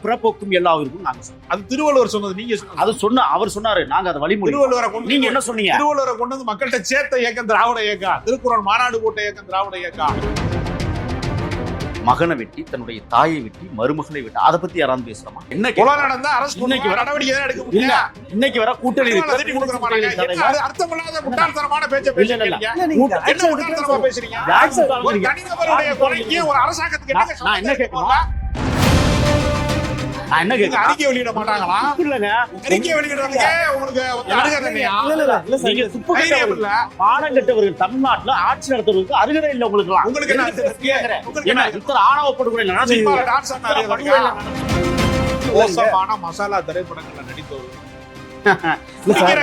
பிறப்போக்கும் எல்லா உயிருக்கும் நாங்க சொல்றோம். அது திருவள்ளுவர் சொன்னது, நீங்க அது அவர் சொன்னாரு, நாங்க அதை வழிமொழி. திருவள்ளுவரை கொண்டு நீங்க என்ன சொன்னீங்க? திருவள்ளுவரை கொண்டு வந்து மக்கள்கிட்ட சேர்த்த இயக்கம் திராவிட இயக்கம், திருக்குறள் மாநாடு போட்ட இயக்கம் திராவிட இயக்கம். மகனை வெட்டி தன்னுடைய தாயை வெட்டி மருமகளை வெட்டி அதை பத்தி யாராவது பேசுறோமா? என்ன கொலை நடந்தா அரசு நடவடிக்கை தான் எடுக்க முடியல. இன்னைக்கு வர கூட்டணி அர்த்தமில்லாத முட்டாள்தனமான பேச்சை பேசுறீங்க. என்ன முட்டாள்தனமா பேசுறீங்க? ஒரு தனிநபருடைய கொலைக்கு ஒரு அரசாங்கத்துக்கு என்ன கேட்கணும்? அறிக்கை வெளியிட மாட்டாங்களா? அறிக்கை வெளியிடுறதுக்கே உங்களுக்கு பாடம் கட்டவர்கள் தமிழ்நாட்டுல ஆட்சி நடத்துவதற்கு அருகதை இல்லை. உங்களுக்கு என்ன இத்தனை ஆணவ படுகொலை மசாலா திரைப்படங்கள்ல நடித்தவர்,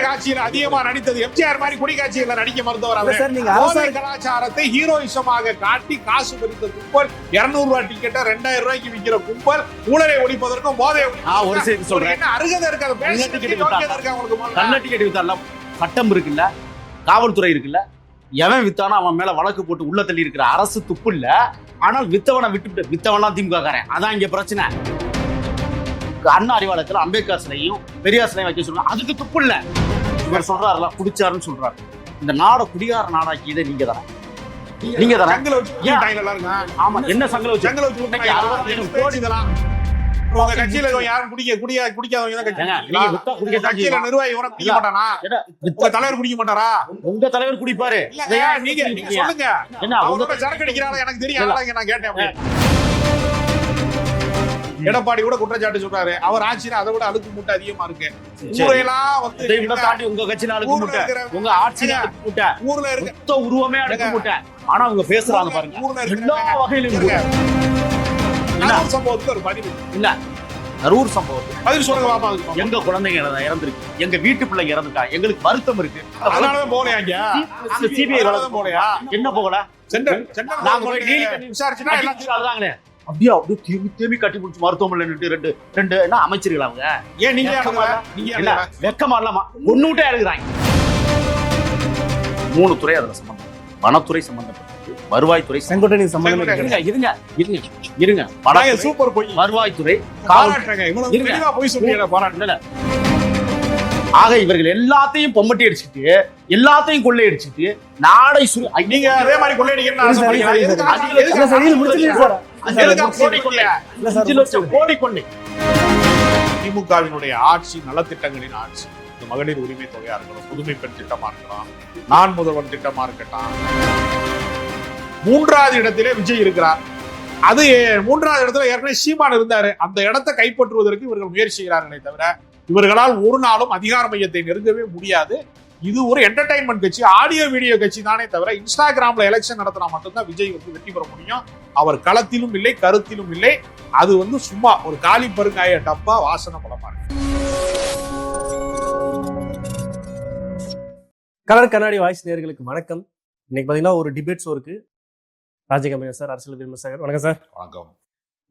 காட்சியில் அதிகமா நடித்தது எம்ஜிஆர் மாதிரி குடி காட்சியில நடிக்க மறுத்தவர். கலாச்சாரத்தை ஹீரோயிசமாக காட்டி காசு பறித்த கும்பல், 200 ரூபாய் டிக்கெட்டை 2000 ரூபாய்க்கு விற்கிற கும்பல், ஊழலை ஒழிப்பதற்கும் போதை ஒரு செய்தி சொல்றேன். அருகதை இருக்காது. கள்ள டிக்கெட் வித்தாலாம் சட்டம் இருக்குல்ல, காவல்துறை இருக்குல்ல, எவன் வித்தானோ அவன் மேல வழக்கு போட்டு உள்ள தள்ளி இருக்கிற அரசு துப்பு இல்ல. ஆனால் வித்தவனை விட்டு வித்தவனா திமுக காரன். அதான் இங்க பிரச்சனை. அண்ணா அறிவாலயத்தில் அம்பேத்கர் சிலையும் பெரியார் சிலையும் வைக்க சொல்றாங்க, அதுக்கு துப்பு இல்ல. இவர் சொல்றாருல குடிச்சாருன்னு சொல்றாரு. இந்த நாட குடிகார நாடாக்கியதே நீங்க தானே. நீங்க தானே. ஆமா, என்ன சங்கல வச்சு உங்க கட்சியில யாரும் குடிக்காதவங்க நிர்வாகி குடிக்க மாட்டானா? உங்க தலைவர் குடிக்க மாட்டாரா? உங்க தலைவர் குடிப்பாரு. நீங்க சொல்லுங்க. என்ன உங்க சரக்கு அடிக்கிறாரா? எனக்கு தெரியும், நான் கேட்டேன். எடப்பாடி கூட குற்றச்சாட்டு சொல்றாரு, அவர் ஆட்சியில அதை விட அழுக்கு மூட்டை அதிகமா இருக்கு. ஊரையெல்லாம் வந்து தாண்டி உங்க கட்சியில அழுக்கு மூட்டை, உங்க ஆட்சியில அழுக்கு மூட்டை, ஊர்ல இருக்க உருவமே அழுக்கு மூட்டை. ஆனா அவங்க பேசுறாங்க பாருங்க, எல்லா வகையிலும் சம்பவத்துக்கு ஒரு பதிவு இல்ல. கரூர் சம்பவத்துக்கு பதில் சொல்லுங்க பாப்பா. எங்க குழந்தைங்க இறந்துருக்கு, எங்க வீட்டு பிள்ளைங்க இறந்துருக்கா, எங்களுக்கு வருத்தம் இருக்கு. அதனாலதான் போலையா சிபிஐ போலையா? என்ன போகல? விசாரிச்சுன்னா எல்லாத்தையும் அப்படியே தேவி கட்டி பிடிச்சி மருத்துவமனை ரெண்டு என்ன அமைச்சர்கள் அவங்க. ஏன் நீங்க வெக்கமா இல்லாமா ஒண்ணு விட்டே எழுதுறாங்க. 3 துறை அதுல சம்பந்தம். வனத்துறை சம்பந்தப்பட்டது, வருவாய்த்துறை இருங்க சூப்பர் போய் வருவாய்த்துறை ஆக இவர்கள் எல்லாத்தையும் பொம்மட்டி அடிச்சுட்டு எல்லாத்தையும் கொள்ளையடிச்சுட்டு நாடை நீங்க அதே மாதிரி திமுகவினுடைய ஆட்சி நலத்திட்டங்களின் ஆட்சி. மகளிர் உரிமை தொகையா இருக்கணும், புதுமை பெண் திட்டமா இருக்கலாம், நான் முதல்வன் திட்டமா இருக்கட்டும். 3வது இடத்திலே விஜய் இருக்கிறார். அது 3வது இடத்துல ஏற்கனவே சீமான் இருந்தாரு. அந்த இடத்தை கைப்பற்றுவதற்கு இவர்கள் முயற்சி செய்கிறார்களே தவிர இவர்களால் ஒரு நாளும் அதிகார மையத்தை நெருங்கவே முடியாது. இது ஒரு என்டர்டைன்மெண்ட் கட்சி, ஆடியோ வீடியோ கட்சி தானே தவிர இன்ஸ்டாகிராம்ல எலெக்ஷன் நடத்தினா மட்டும்தான் விஜய் வந்து வெற்றி பெற முடியும். அவர் களத்திலும் இல்லை, கருத்திலும் இல்லை. அது வந்து சும்மா ஒரு காலி பருங்காய டப்பா, வாசனை படமா இருக்கு. கலர் கண்ணாடி வாய்ஸ் நேயர்களுக்கு வணக்கம். இன்னைக்கு பாத்தீங்கன்னா ஒரு டிபேட் ஷோ இருக்கு. ராஜகம்பீரன் சார், அரசியல் விமர்சகர். வணக்கம் சார். வணக்கம்.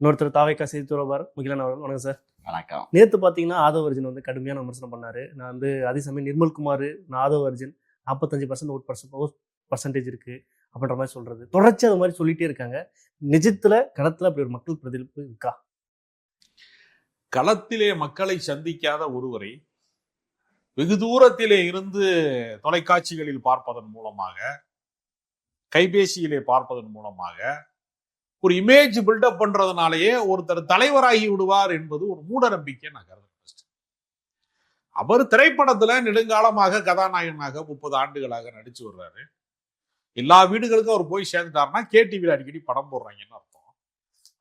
இன்னொருத்தர் தாவேக்கா செய்தி தொடர்பார் முகிலன் அவர்கள். வணக்கம் சார். வணக்கம். நேற்று பாத்தீங்கன்னா ஆதவ அர்ஜுன் வந்து கடுமையான விமர்சனம் பண்ணாரு. நான் வந்து அதே சமயம் நிர்மல்குமார், ஆதவ அர்ஜுன் 45% ஓட் பர்சன்டேஜ் இருக்கு அப்படின்ற மாதிரி சொல்றது, தொடர்ச்சி அது மாதிரி சொல்லிட்டே இருக்காங்க. நிஜத்துல களத்துல அப்படி ஒரு மக்கள் பிரதிபலிப்பு இருக்கா? களத்திலே மக்களை சந்திக்காத ஒருவரை வெகு தூரத்திலே இருந்து தொலைக்காட்சிகளில் பார்ப்பதன் மூலமாக, கைபேசியிலே பார்ப்பதன் மூலமாக ஒரு இமேஜ் பில்டப் பண்றதுனாலேயே ஒருத்தர் தலைவராகி விடுவார் என்பது ஒரு மூட நம்பிக்கை நான் கருதுகிறேன். அவர் திரைப்படத்துல நெடுங்காலமாக கதாநாயகனாக 30 ஆண்டுகளாக நடிச்சு வர்றாரு. எல்லா வீடுகளுக்கும் அவர் போய் சேர்ந்துட்டாருன்னா KTVல அடிக்கடி படம் போடுறாங்கன்னு அர்த்தம்.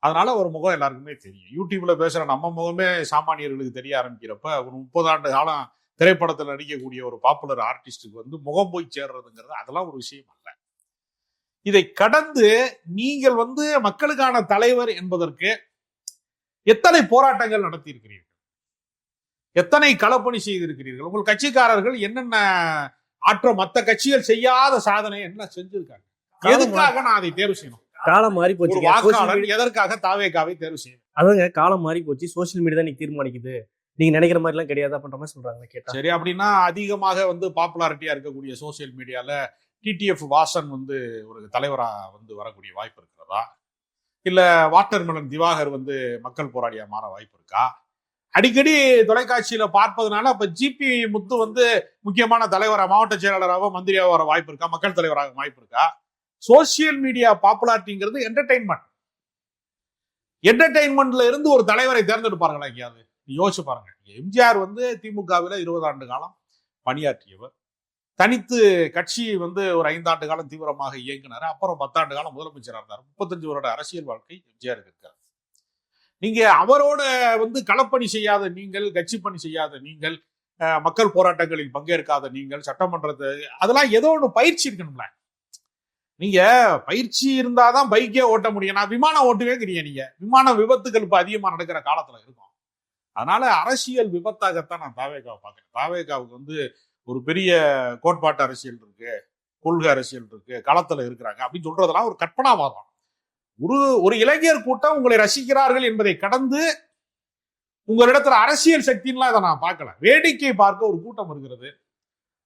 அதனால ஒரு முகம் எல்லாருக்குமே தெரியும். யூடியூப்ல பேசுற நம்ம முகமே சாமானியர்களுக்கு தெரிய ஆரம்பிக்கிறப்ப ஒரு 30 ஆண்டு காலம் திரைப்படத்தில் நடிக்கக்கூடிய ஒரு பாப்புலர் ஆர்டிஸ்டுக்கு வந்து முகம் போய் சேர்றதுங்கிறது அதெல்லாம் ஒரு விஷயம் அல்ல. இதை கடந்து நீங்கள் வந்து மக்களுக்கான தலைவர் என்பதற்கு எத்தனை போராட்டங்கள் நடத்தி இருக்கிறீர்கள், எத்தனை களப்பணி செய்திருக்கிறீர்கள், உங்கள் கட்சிக்காரர்கள் என்னென்ன மற்ற கட்சிகள் செய்யாத சாதனை என்ன செஞ்சிருக்காங்க, எதுக்காக நான் அதை தேர்வு செய்யணும்? காலம் மாறி போச்சு. வாக்காளர் எதற்காக தாவேக்காவை தேர்வு செய்யணும்? அதுங்க காலம் மாறி போச்சு. சோசியல் மீடியா தான் நீங்க தீர்மானிக்குது, நீங்க நினைக்கிற மாதிரி எல்லாம் கிடையாது அப்படின்ற மாதிரி சொல்றாங்க. கேட்டா சரி, அப்படின்னா அதிகமாக வந்து பாப்புலாரிட்டியா இருக்கக்கூடிய சோசியல் மீடியால TTF வாசன் வந்து ஒரு தலைவரா வந்து வரக்கூடிய வாய்ப்பு இருக்கிறதா? இல்ல வாட்டர்மெலன் திவாகர் வந்து மக்கள் போராளியா மாற வாய்ப்பு இருக்கா? அடிக்கடி தொலைக்காட்சியில பார்ப்பதனால அப்ப ஜிபி முத்து வந்து முக்கியமான தலைவராக, மாவட்ட செயலாளராக, மந்திரியாக வர வாய்ப்பு இருக்கா? மக்கள் தலைவராக வாய்ப்பு இருக்கா? சோசியல் மீடியா பாப்புலாரிட்டிங்கிறது என்டர்டைன்மெண்ட்ல இருந்து ஒரு தலைவரை தேர்ந்தெடுப்பார்களா எங்கேயாவது? யோசிச்சு பாருங்க. எம்ஜிஆர் வந்து திமுகவில் 20 ஆண்டு காலம் பணியாற்றியவர். தனித்து கட்சி வந்து ஒரு 5 ஆண்டு காலம் தீவிரமாக இயங்கினார். அப்புறம் 10 ஆண்டு காலம் முதலமைச்சராக இருந்தார். 35 வருட அரசியல் வாழ்க்கை எம்ஜிஆருக்கு இருக்கார். நீங்க அவரோட வந்து களப்பணி செய்யாத நீங்கள், கட்சி பணி செய்யாத நீங்கள், மக்கள் போராட்டங்களில் பங்கேற்காத நீங்கள், சட்டமன்றத்தை அதெல்லாம் ஏதோ ஒன்று பயிற்சி இருக்கணும்ல. நீங்க பயிற்சி இருந்தாதான் பைக்கே ஓட்ட முடியும். நான் விமானம் ஓட்டுவே கிடையாது. நீங்க விமான விபத்துகள் இப்ப அதிகமா நடக்கிற காலத்துல இருக்கும். அதனால அரசியல் விபத்தாகத்தான் நான் தாவேகாவை பார்க்கிறேன். தாவேகாவுக்கு வந்து ஒரு பெரிய கோட்பாட்டு அரசியல் இருக்கு, கொள்கை அரசியல் இருக்கு, களத்துல இருக்கிறாங்க அப்படின்னு சொல்றதெல்லாம் ஒரு கற்பனாவாதம். ஒரு இளைஞர் கூட்டம் உங்களை ரசிக்கிறார்கள் என்பதை கடந்து உங்களிடத்துல அரசியல் சக்தின்லாம் இதை நான் பார்க்கல. வேடிக்கை பார்க்க ஒரு கூட்டம் இருக்கிறது.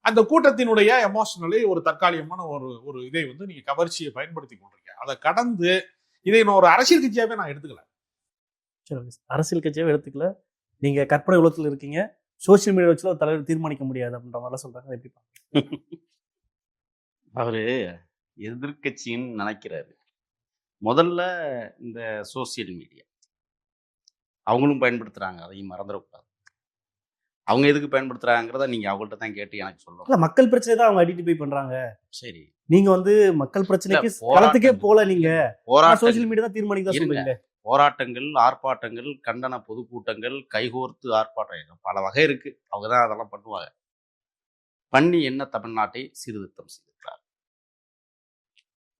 அந்த கூட்டத்தினுடைய எமோஷனலி ஒரு தற்காலிகமான ஒரு இதை வந்து நீங்க கவர்ச்சியை பயன்படுத்தி கொண்டிருக்கீங்க. அதை கடந்து இதை நான் ஒரு அரசியல் கட்சியாவே நான் எடுத்துக்கல. அரசியல் கட்சியாவே எடுத்துக்கல. நீங்க கற்பனை உலகத்தில் இருக்கீங்க. சோசியல் மீடியா வச்சு தலைவர் தீர்மானிக்க முடியாது அப்படின்ற மாதிரிலாம் சொல்றாங்க. எப்படி அவரு எதிர்கட்சின்னு நினைக்கிறாரு. முதல்ல இந்த சோசியல் மீடியா அவங்களும் பயன்படுத்துறாங்க, அதையும் மறந்துடக்கூடாது. அவங்க எதுக்கு பயன்படுத்துறாங்கிறத நீங்க அவங்கள்ட்ட தான் கேட்டு எனக்கு சொல்லணும். மக்கள் பிரச்சனை தான் அவங்க ஐடென்டிஃபை பண்றாங்க. சரி, நீங்க வந்து மக்கள் பிரச்சனைக்கு களத்துக்கே போல, நீங்க சோசியல் மீடியா தான் தீர்மானிக்க சொல்றீங்க. போராட்டங்கள், ஆர்ப்பாட்டங்கள், கண்டன பொதுக்கூட்டங்கள், கைகோர்த்து ஆர்ப்பாட்டம் பல வகை இருக்கு. அவங்கதான் அதெல்லாம் பண்ணுவாங்க. பண்ணி என்ன தமிழ்நாட்டை சீர்திருத்தம் செய்திருக்கிறார்.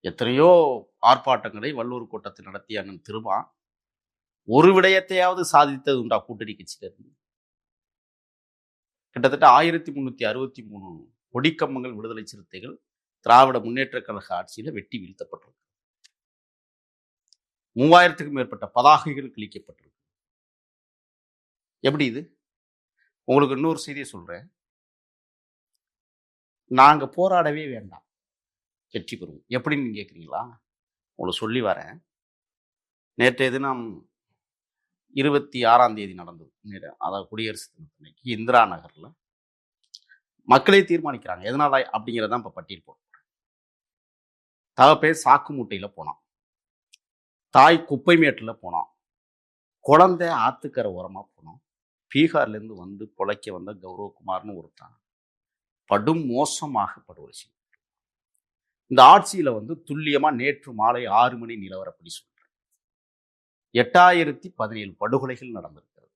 எத்தனையோ ஆர்ப்பாட்டங்களை வள்ளூர் கூட்டத்தில் நடத்திய அண்ணன் திருமா ஒரு விடயத்தையாவது சாதித்தது உண்டா கூட்டணி கட்சியில இருந்து? கிட்டத்தட்ட 1363 கொடிக்கம்பங்கள் விடுதலை சிறுத்தைகள் திராவிட முன்னேற்ற கழக ஆட்சியில வெட்டி வீழ்த்தப்பட்டிருக்கு. 3000க்கும் மேற்பட்ட பதாகைகள் கிழிக்கப்பட்டிருக்கு. எப்படி இது? உங்களுக்கு இன்னொரு செய்தியை சொல்றேன். நாங்க போராடவே வேண்டாம், வெற்றி பெறுவோம். எப்படின்னு நீங்க கேட்குறீங்களா? உங்களுக்கு சொல்லி வரேன். நேற்றைய தினம் 26ஆம் தேதி நடந்தது. அதாவது குடியரசு தினத்தன்னைக்கு இந்திரா நகர்ல மக்களே தீர்மானிக்கிறாங்க. எதனால அப்படிங்கிறதான் இப்ப பட்டியல் போடுறேன். தகப்பே சாக்கு மூட்டையில போனான், தாய் குப்பை மேட்டில் போனான், குழந்தை ஆத்துக்கரை ஓரமா போனோம். பீகார்ல இருந்து வந்து பொழைக்க வந்த கௌரவகுமார்னு ஒருத்தான் படும் மோசமாக படுகொலை செய்யும். இந்த ஆட்சியில வந்து துல்லியமா நேற்று மாலை 6 மணி நிலவரப்படி சொல்றேன், 8017 படுகொலைகள் நடந்திருக்கிறது.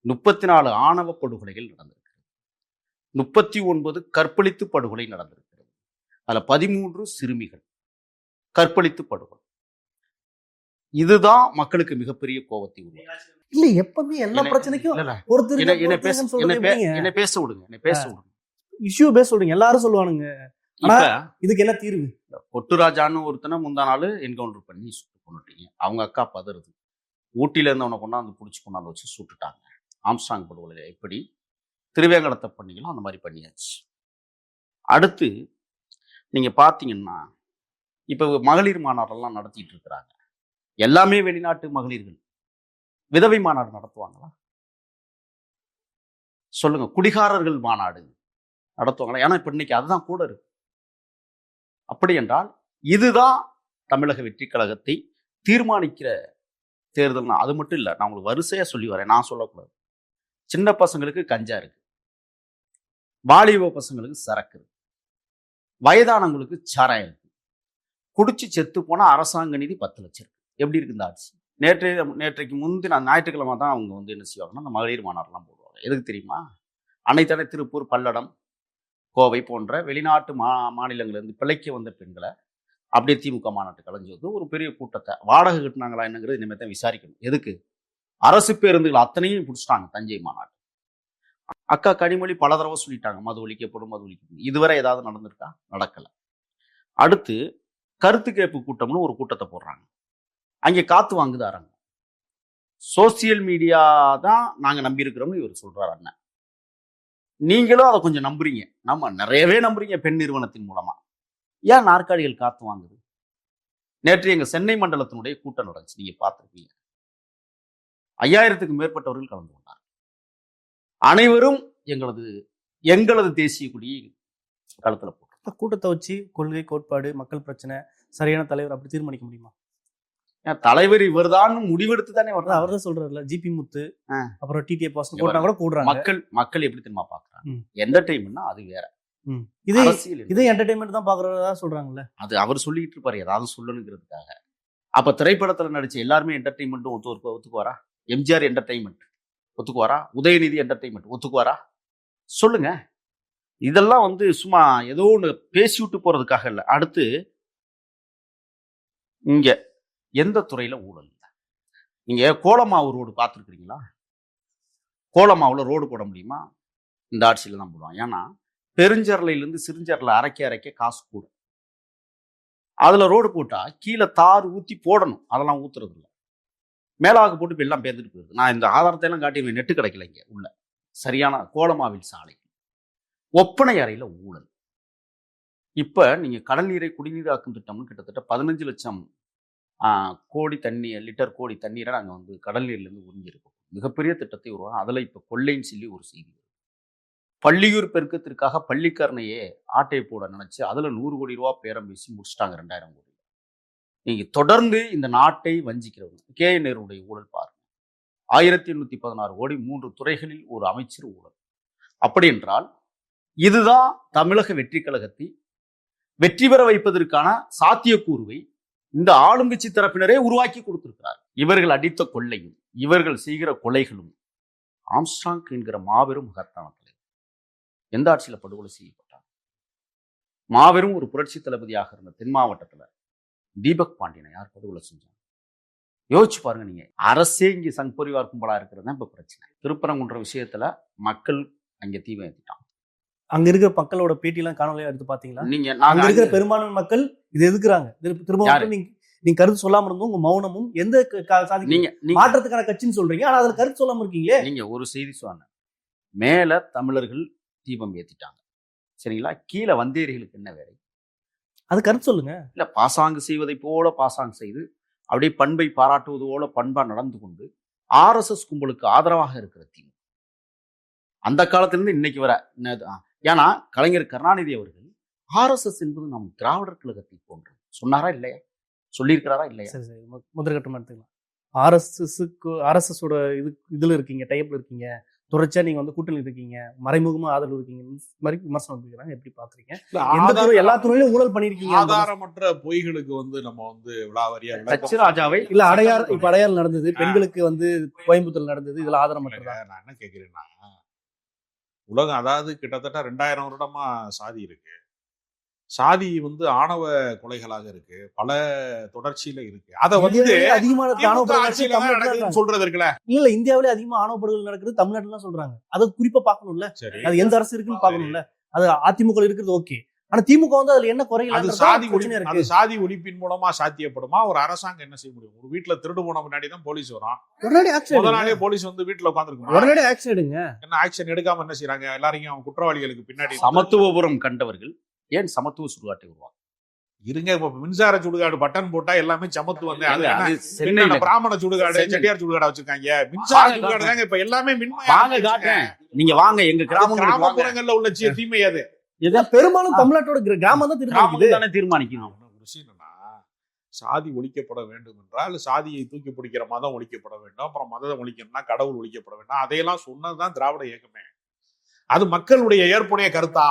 34 ஆணவ படுகொலைகள் நடந்திருக்கிறது. 39 கற்பழித்து படுகொலை நடந்திருக்கிறது. அதுல 13 சிறுமிகள் கற்பழித்து படுகொலை. இதுதான் மக்களுக்கு மிகப்பெரிய கோபத்தை உருவாக்குது. இல்ல, எப்பவுமே எல்லா பிரச்சனைக்கும் ஒருத்தர் என்ன பேச விடுங்க. இஷ்யூ பேச சொல்றீங்க, எல்லாரும் சொல்லுவானுங்க. இதுக்கு என்ன தீர்வு? பொட்டுராஜான்னு ஒருத்தனை முந்தா நாள் என்கவுண்டர் பண்ணி சுட்டு கொண்டுட்டீங்க. அவங்க அக்கா பதறுது. ஊட்டியில இருந்தவனை கொண்டாந்து பிடிச்சி கொண்டாந்து வச்சு சுட்டுட்டாங்க. ஆம்ஸ்டாங் படுகொலை எப்படி திருவேங்கடத்தை பண்ணீங்களோ அந்த மாதிரி பண்ணியாச்சு. அடுத்து நீங்க பாத்தீங்கன்னா இப்ப மகளிர் மாநாடெல்லாம் நடத்திட்டு இருக்கிறாங்க. எல்லாமே வெளிநாட்டு மகளிர்கள். விதவை மாநாடு நடத்துவாங்களா? சொல்லுங்க. குடிகாரர்கள் மாநாடு நடத்துவாங்களா? ஏன்னா இப்ப இன்னைக்கு அதுதான் கூட இருக்கு. அப்படி என்றால் இதுதான் தமிழக வெற்றி கழகத்தை தீர்மானிக்கிற தேர்தல்னா. அது மட்டும் இல்லை, நான் உங்களுக்கு வரிசையா சொல்லி வரேன், நான் சொல்லக்கூடாது. சின்ன பசங்களுக்கு கஞ்சா இருக்கு, வாலிப பசங்களுக்கு சரக்கு இருக்கு, வயதானவங்களுக்கு சாராயம் இருக்கு, குடிச்சு செத்து போனா அரசாங்க நிதி 10 லட்சம் இருக்கு. எப்படி இருக்கு இந்த ஆட்சி? நேற்றைக்கு முந்தின ஞாயிற்றுக்கிழமை தான் அவங்க வந்து என்ன செய்வாங்கன்னா அந்த மகளிர் மாநாடுலாம் போடுவாங்க. எதுக்கு தெரியுமா? அன்னைத்தானே திருப்பூர், பல்லடம், கோவை போன்ற வெளிநாட்டு மாநிலங்களிலிருந்து பிழைக்க வந்த பெண்களை அப்படியே திமுக மாநாட்டு கலைஞ்சு வந்து ஒரு பெரிய கூட்டத்தை வாடகை கட்டினாங்களா என்னங்கிறது இனிமேல் தான் விசாரிக்கணும். எதுக்கு? அரசு பேருந்துகள் அத்தனையும் பிடிச்சிட்டாங்க தஞ்சை மாநாடு. அக்கா கனிமொழி பல தடவை சொல்லிட்டாங்க மது ஒழிக்கப்படும், மது ஒழிக்கப்படும். இதுவரை ஏதாவது நடந்திருக்கா? நடக்கல. அடுத்து கருத்து கேட்பு கூட்டம்னு ஒரு கூட்டத்தை போடுறாங்க. அங்கே காத்து வாங்குது அரங்கம். சோசியல் மீடியா தான் நாங்க நம்பி இருக்கிறோம்னு இவர் சொல்றாரு அண்ணன். நீங்களும் அதை கொஞ்சம் நம்புறீங்க. நம்ம நிறையவே நம்புறீங்க பெண் நிறுவனத்தின் மூலமா. ஏன் நாற்காலிகள் காத்து வாங்குது? நேற்று எங்க சென்னை மண்டலத்தினுடைய கூட்டம் நடந்துச்சு, நீங்க பார்த்திருப்பீங்க. 5000க்கும் மேற்பட்டவர்கள் கலந்து கொண்டார். அனைவரும் எங்களது தேசிய கொடியை களத்துல போட்டு கூட்டத்தை வச்சு கொள்கை, கோட்பாடு, மக்கள் பிரச்சனை, சரியான தலைவர் அப்படி தீர்மானிக்க முடியுமா? தலைவர் இவர்தான் முடிவெடுத்து தானே வர்றாரு. அவர் தான் சொல்றாருல, ஜிபி முத்து, அப்புறம் டிடிஏ பாஸ்கர் கூட்டம் கூட கூடுறாங்க. மக்கள் எப்படி தெரியுமா பாக்குறாங்க? என்டர்டெயின்மெண்ட்னா அது வேற, இதே என்டர்டெயின்மெண்ட் தான் பாக்குறதா சொல்றாங்கல்ல. அது அவர் சொல்லிட்டு இருப்பாரு, ஏதாவது சொல்லணுங்கிறதுக்காக. அப்ப திரைப்படத்துல நடிச்ச எல்லாருமே என்டர்டெயின்மெண்ட்டும் ஒத்துக்குவாரா? எம்ஜிஆர் என்டர்டெயின்மெண்ட் ஒத்துக்குவாரா? உதயநிதி என்டர்டெயின்மெண்ட் ஒத்துக்குவாரா? சொல்லுங்க. இதெல்லாம் சும்மா ஏதோ ஒன்று பேசி விட்டு போறதுக்காக இல்லை. அடுத்து இங்க எந்த துறையில ஊழல் இல்லை? நீங்க கோலமாவு ரோடு பார்த்துருக்கிறீங்களா? கோலமாவுல ரோடு போட முடியுமா? இந்த ஆட்சியில தான் போடுவான். ஏன்னா பெருஞ்சரலையிலிருந்து சிறுஞ்சரலை அரைக்க காசு கூட. அதுல ரோடு போட்டா கீழே தார் ஊத்தி போடணும், அதெல்லாம் ஊத்துறது இல்லை. மேலாக போட்டு இப்போ எல்லாம் பேர்ந்துட்டு போயிருது. நான் இந்த ஆதாரத்தை எல்லாம் காட்டி நெட்டு கிடைக்கல. இங்க உள்ள சரியான கோலமாவில் சாலை, ஒப்பனை அறையில ஊழல். இப்ப நீங்க கடல் நீரை குடிநீராக்கும் திட்டம்னு கிட்டத்தட்ட 15 லட்சம் கோடி தண்ணீர், லிட்டர் கோடி தண்ணீரை நாங்க கடல் நீர்லேருந்து உறிஞ்சிருக்கோம். மிகப்பெரிய திட்டத்தை உருவாங்க. அதுல இப்ப கொள்ளைன்னு சொல்லி ஒரு செய்தி. பள்ளியூர் பெருக்கத்திற்காக பள்ளிக்கரணையே ஆட்டை போட நினைச்சு அதுல 100 கோடி ரூபா பேரம் பேசி முடிச்சிட்டாங்க 2000 கோடி. நீங்க தொடர்ந்து இந்த நாட்டை வஞ்சிக்கிறவங்க. கே நேருடைய ஊழல் பாருங்க, 1816 கோடி 3 துறைகளில் ஒரு அமைச்சர் ஊழல். அப்படி என்றால் இதுதான் தமிழக வெற்றி கழகத்தை வெற்றி பெற வைப்பதற்கான சாத்தியக்கூறுவை இந்த ஆளுங்கட்சி தரப்பினரே உருவாக்கி கொடுத்திருக்கிறார். இவர்கள் அடித்த கொள்ளையும் இவர்கள் செய்கிற கொலைகளும் ஆம்ஸ்ட்ராங் என்கிற மாபெரும் மகத்தான தலைவர் எந்த ஆட்சியில படுகொலை செய்யப்பட்டார்? மாபெரும் ஒரு புரட்சி தளபதியாக இருந்த தென் மாவட்டத்துல தீபக் பாண்டியனை யார் படுகொலை செஞ்சாங்க? யோசிச்சு பாருங்க. நீங்க அரசே இங்க சங் பரிவார் கும்பலா இருக்கிறது தான் இப்ப பிரச்சனை. திருப்பரங்குன்ற விஷயத்துல மக்கள் அங்க தீ வைத்துட்டாங்க. அங்க இருக்கிற மக்களோட பேட்டியெல்லாம் காணொலியா எடுத்து பாத்தீங்களா? நீங்க அங்க இருக்கிற பெரும்பான்மை மக்கள் இது எதுக்குறாங்க. திரும்ப நீங்க கருத்து சொல்லாம இருந்தும் உங்க மௌனமும் எந்த மாற்றத்துக்கான கட்சின்னு சொல்றீங்க, ஆனா அதுல கருத்து சொல்லாம இருக்கீங்க. நீங்க ஒரு செய்தி சொன்ன மேல தமிழர்கள் தீபம் ஏத்திட்டாங்க, சரிங்களா? கீழே வந்தேரிகளுக்கு என்ன வேலை? அது கருத்து சொல்லுங்க. இல்ல பாசாங்கு செய்வதை போல பாசாங்கு செய்து அப்படியே பண்பை பாராட்டுவது போல பண்பா நடந்து கொண்டு RSS கும்பலுக்கு ஆதரவாக இருக்கிற திமுக அந்த காலத்திலிருந்து இன்னைக்கு வர. ஏன்னா கலைஞர் கருணாநிதி அவர்கள் RSS என்பது நம் திராவிடர் கழகத்தை போன்று சொன்னாரா இல்லையா? சொல்லியிருக்கிறாரா இல்லையா? சரி சரி, முதற்கட்டமா எடுத்துக்கலாம். RSSோட இதுல இருக்கீங்க, டைப்ல இருக்கீங்க, தொடர்ச்சியா நீங்க கூட்டணி இருக்கீங்க, மறைமுகமா ஆதரவு இருக்கீங்க, மாதிரி விமர்சனம் பண்ணிக்கிறாங்க. எப்படி பாக்குறீங்க? எல்லா துறையிலும் ஊழல் பண்ணிருக்கீங்க. ஆதாரமற்ற பொய்களுக்கு நம்ம விழாவரியா ராஜாவை இல்ல அடையாறு நடந்தது, பெண்களுக்கு கோயம்புத்தூர்ல நடந்தது, இதுல ஆதாரமற்ற. நான் என்ன கேக்குறேன்னா, உலகம் அதாவது கிட்டத்தட்ட 2000 வருடமா சாதி இருக்கு. சாதி ஆணவ கொலைகளாக இருக்கு, பல தொடர்ச்சியில இருக்கு. அத அதிகமான சொல்றது இருக்குல்ல. இல்ல, இந்தியாவிலே அதிகமா ஆணவ படுகொலை நடக்குது தமிழ்நாட்டுல சொல்றாங்க. அதை குறிப்பா பாக்கணும்ல. அது எந்த அரசு இருக்குன்னு பாக்கணும்ல. அது அதிமுக இருக்கிறது ஓகே, ஆனா திமுக அதுல என்ன குறைகள்? அது சாதி ஒழிப்பின் மூலமா சாத்தியப்படுமா? ஒரு அரசாங்கம் என்ன செய்ய முடியும்? ஒரு வீட்டுல திருடு போன முன்னாடி தான் போலீஸ் வரும். முதல் நாளே போலீஸ் வீட்டுல உட்காந்துருக்கு. உடனடி ஆக்ஷன் எடுங்க. என்ன ஆக்ஷன் எடுக்காம என்ன செய்யறாங்க? எல்லாரையும் குற்றவாளிகளுக்கு பின்னாடி. சமத்துவபுரம் கண்டவர்கள் ஏன் சமத்துவ சுடுகாட்டை உருவாங்க? இருங்க, இப்ப மின்சார சுடுகாடு பட்டன் போட்டா எல்லாமே சமத்துவ பிராமண சுடுகாடு, செட்டியார் சுடுகாடு வச்சிருக்காங்க. மின்சார சுடுகாடு தாங்க இப்ப எல்லாமே. நீங்க வாங்க, எங்க கிராமப்புறங்கள்ல உள்ள தீமை அது. பெரும்பாலும் தமிழ்நாட்டோட கிராமம் தான் தீர்மானிக்கணும். ஒரு விஷயம் என்னன்னா, சாதி ஒழிக்கப்பட வேண்டும் என்றால் சாதியை தூக்கி பிடிக்கிற மதம் ஒழிக்கப்பட வேண்டும். அப்புறம் மதம் ஒழிக்கணும்னா கடவுள் ஒழிக்கப்பட வேண்டும். அதையெல்லாம் சொன்னதுதான் திராவிட இயக்கமே. அது மக்களுடைய ஏற்புடைய கருத்தா?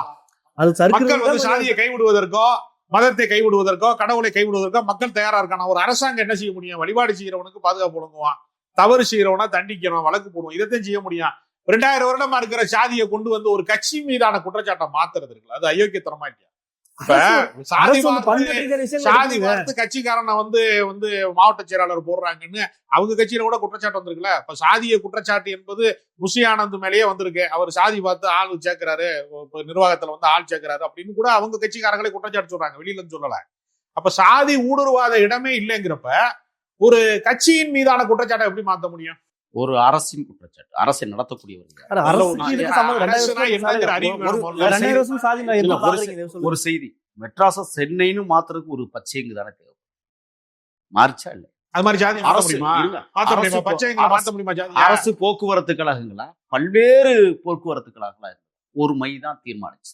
மக்கள் சாதியை கைவிடுவதற்கோ மதத்தை கைவிடுவதற்கோ கடவுளை கைவிடுவதற்கோ மக்கள் தயாரா இருக்கான. ஒரு அரசாங்கம் என்ன செய்ய முடியும்? வழிபாடு செய்யறவனுக்கு பாதுகாப்பு வழங்குவான், தவறு செய்யறவனா தண்டிக்கணும், வழக்கு போடுவோம். இதைத்தான் செய்ய முடியும். 2000 வருடமா இருக்கிற சாதியை கொண்டு ஒரு கட்சி மீதான குற்றச்சாட்டை மாத்துறது இருக்குல்ல, அது அயோக்கியத்தனமா இல்லையா? இப்ப சாதி பார்த்து கட்சிக்காரனை மாவட்ட செயலாளர் போடுறாங்கன்னு அவங்க கட்சியில கூட குற்றச்சாட்டு வந்திருக்குல்ல. இப்ப சாதிய குற்றச்சாட்டு என்பது முசியானந்த் மேலேயே வந்திருக்கு. அவர் சாதி பார்த்து ஆள் சேர்க்கிறாரு, நிர்வாகத்துல ஆள் சேர்க்கிறாரு அப்படின்னு கூட அவங்க கட்சிக்காரங்களே குற்றச்சாட்டு சொல்றாங்க, வெளியில சொல்லல. அப்ப சாதி ஊடுருவாத இடமே இல்லைங்கிறப்ப ஒரு கட்சியின் மீதான குற்றச்சாட்டை எப்படி மாத்த முடியும்? ஒரு அரசின் குற்றச்சாட்டு, அரசை நடத்தக்கூடியவர்கள். ஒரு செய்தி மெட்ராஸ சென்னைன்னு மாத்துறதுக்கு ஒரு பச்சைங்கு தானே தேவை. மாறிச்சா இல்ல? அது மாதிரி ஜாதி மாத்த அரசு முடியுமா? இருங்க. மாத்த அரசு முடியுமா? பச்சைங்களை மாத்த முடியுமா ஜாதி? அரசு போக்குவரத்து கழகங்களா பல்வேறு போக்குவரத்து கழகங்களா இருக்கு. ஒரு மை தான் தீர்மானிச்சு.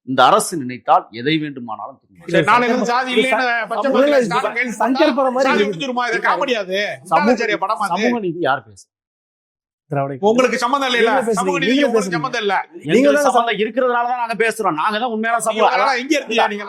இந்த அரசு நினைத்தால் எதை வேண்டுமானாலும் சரி, நாளையில இருந்து ஜாதி இல்லைன்னு பச்சை மக்களை ஸ்டாலின் கையில் சங்கர் படம் மாதிரி ஜாதி இருக்குது. முடிஞ்சிருமா? இது காமெடியாது. சமூக- படமா அது? சமூக நீதி யார் பேசு? திராவிட உங்களுக்கு சம்பந்தம் இல்ல. நீங்க பேசுறீங்க, சமூக நீதி நீங்க உங்களுக்கு பேசுறீங்க. சம்பந்தம் இல்ல. எங்களுக்கு சம்பந்தம் இருக்கிறதுனாலதான் நாங்க பேசுறோம். நாங்க தான் உண்மையான சமூக. அதனால எங்க இருக்கீங்க நீங்க?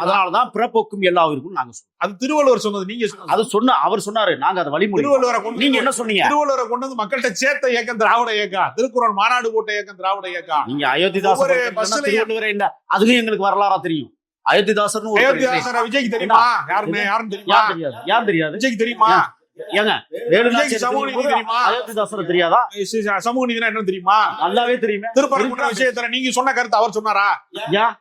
அதனாலதான் பிறப்போக்கும் எல்லா உயிருக்கும் நாங்க சொல்றோம். அது திருவள்ளுவர் சொன்னது, நீங்க சொன்னது. அது அவர் சொன்னாரு. நாங்க அதை வழிமுறை. திருவள்ளுவரை கொண்டு நீங்க என்ன சொன்னீங்க? திருவள்ளுவரை கொண்டு வந்து மக்கள்கிட்ட சேர்த்த இயக்கம் திராவிட இயக்கம். திருக்குறள் மாநாடு போட்ட இயக்கம் திராவிட இயக்கம். நீங்க அயோத்திதாசர் ஒவ்வொரு பத்தி பஸ்லயும் திருவள்ளுவரே இல்ல. அதுவும் எங்களுக்கு வரலாறா தெரியும். அயோத்திதாசர் அயோத்திதாசரை விஜய்க்கு தெரியுமா? யாருன்னு தெரியுமா? யார் தெரியாது? விஜய்க்கு தெரியுமா? ஏங்க விஜய்க்கு சமூக நீதி தெரியுமா? அயோத்திதாசர் தெரியாதா? சமூக நீதினா என்னன்னு தெரியுமா? நல்லாவே தெரியுமே. திருப்பரங்குன்ற விஷயத்துல நீங்க சொன்ன கருத்து அவர் சொன்னாரா? ஏன்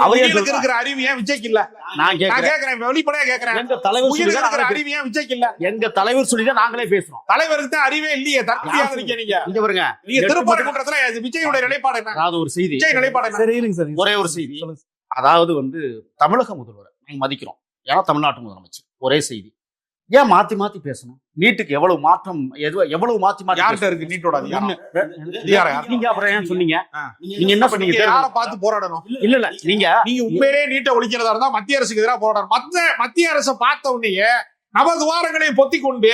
அவரே உயிருக்கு இருக்கிற அறிவு ஏன் விஜய்க்கு இல்ல? நான் நான் கேக்குறேன். கேக்குறேன், வெளிப்படையா கேக்குறேன். எங்க தலைவர் உயிருக்கு சொல்லிதான் இருக்கிற நாங்களே அறிவு ஏன் விஜய்க்கு இல்ல? எங்க தலைவர் சொல்லிதான் நாங்களே பேசுறோம். தலைவருக்கு தான் அறிவே இல்லையே. தற்கொலையாக இருக்கீங்க நீங்க. இங்க பாருங்க. நீங்க திருப்பரங்குன்றத்துல விஜயோட நிலைப்பாடு என்ன? அதாவது ஒரு செய்தி. விஜய் நிலைப்பாடு என்ன? சரி இருங்க சார். ஒரே ஒரு செய்தி. சொல்லுங்க. அதாவது தமிழக முதல்வரை நாங்க மதிக்கிறோம். ஏன்னா தமிழ்நாட்டு முதலமைச்சர். ஒரே செய்தி. ஏன் மாத்தி மாத்தி பேசணும்? நீட்டுக்கு எவ்வளவு மாற்றம், எவ்வளவு மாத்தி மாத்தி யார்கிட்ட இருக்கு நீட்டோட அதிகாரம்? நீங்க அப்புறம் ஏன் சொன்னீங்க? நீங்க என்ன பண்ணீங்க? யாரை பார்த்து போராடணும்? இல்ல நீங்க உண்மையிலே நீட்டை ஒழிக்கிறதா இருந்தா மத்திய அரசுக்கு எதிராக போராடணும். மத்திய அரசை பார்த்த உடனே நவதுவாரங்களை பொத்தி கொண்டு,